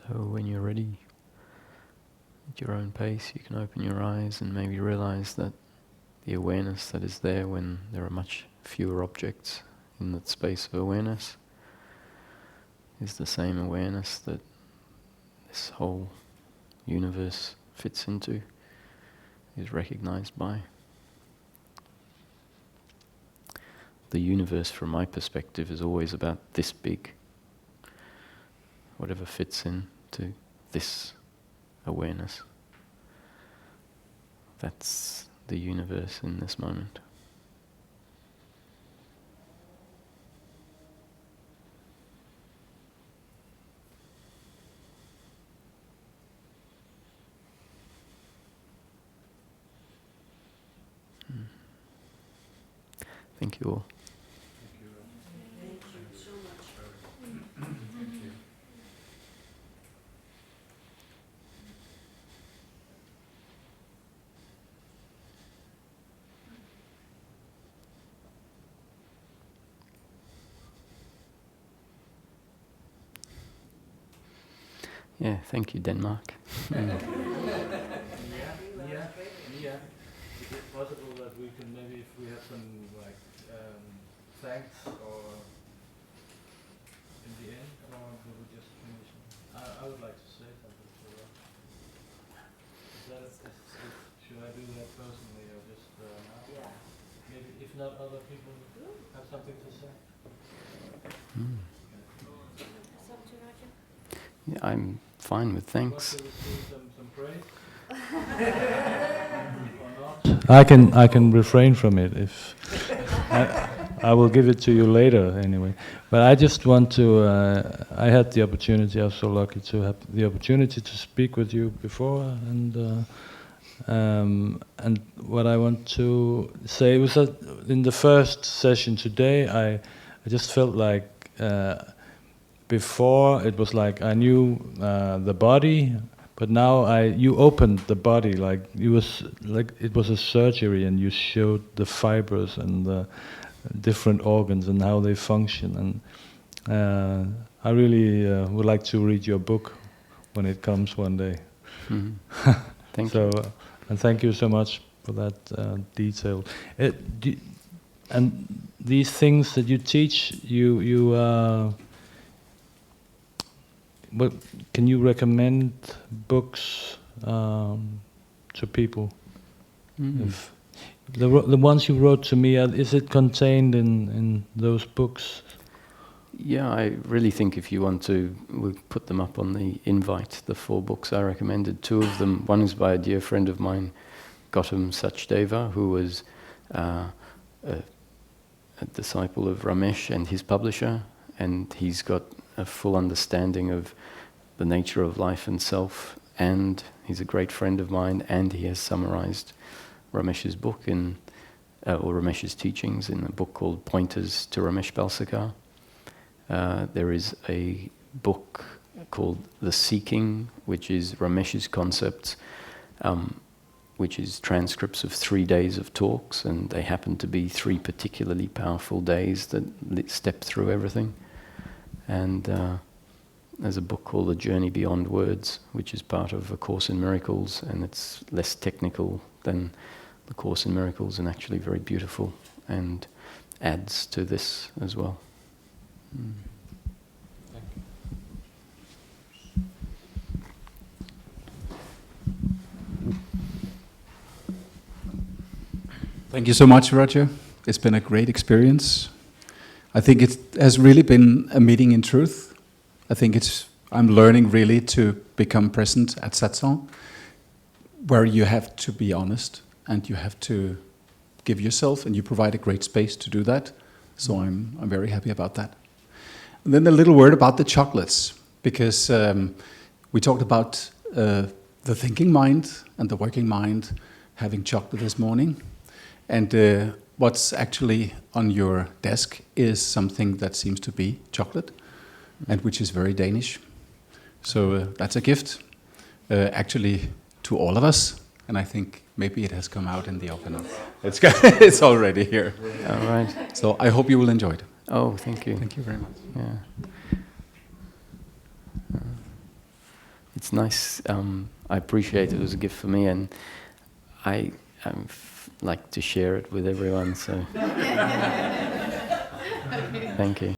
So when you're ready, at your own pace, you can open your eyes and maybe realize that the awareness that is there when there are much fewer objects in that space of awareness is the same awareness that this whole universe fits into, is recognized by. The universe, from my perspective, is always about this big. Whatever fits into this awareness, that's the universe in this moment. Thank you all. Thank you so much. Yeah, thank you, Denmark. Yeah. Is it possible that we can maybe, if we have some like thanks or in the end, or will we just finish? I would like to say something to that. Should I do that personally or just now? Yeah. Maybe if not, other people have something to say. Yeah, I'm fine with thanks. Want to receive some praise? I can refrain from it if I will give it to you later anyway. But I just want to. I had the opportunity. I was so lucky to have the opportunity to speak with you before, and what I want to say was that in the first session today, I just felt like. Before it was like I knew the body, but now you opened the body like it was a surgery, and you showed the fibers and the different organs and how they function. And I really would like to read your book when it comes one day. Mm-hmm. Thank you. And thank you so much for that detail. And these things that you teach, But can you recommend books to people? Mm. If the ones you wrote to me, is it contained in those books? Yeah, I really think if you want to, we'll put them up on the invite, the 4 books I recommended. 2 of them, one is by a dear friend of mine, Gautam Sachdeva, who was a disciple of Ramesh and his publisher, and he's got a full understanding of the nature of life and self, and he's a great friend of mine, and he has summarized Ramesh's book or Ramesh's teachings in a book called Pointers to Ramesh Balsekar. There is a book called The Seeking, which is Ramesh's concepts, which is transcripts of 3 days of talks, and they happen to be 3 particularly powerful days that step through everything. And there's a book called The Journey Beyond Words, which is part of A Course in Miracles, and it's less technical than The Course in Miracles and actually very beautiful and adds to this as well. Mm. Thank you so much, Roger. It's been a great experience. I think it has really been a meeting in truth. I think I'm learning really to become present at satsang, where you have to be honest and you have to give yourself, and you provide a great space to do that. So I'm very happy about that. And then a little word about the chocolates, because we talked about the thinking mind and the working mind having chocolate this morning. And what's actually on your desk is something that seems to be chocolate, and which is very Danish. So that's a gift, actually, to all of us. And I think maybe it has come out in the open. It's already here. All right. So I hope you will enjoy it. Oh, thank you. Thank you very much. Yeah. It's nice. I appreciate it. It was a gift for me, and I like to share it with everyone. So, thank you.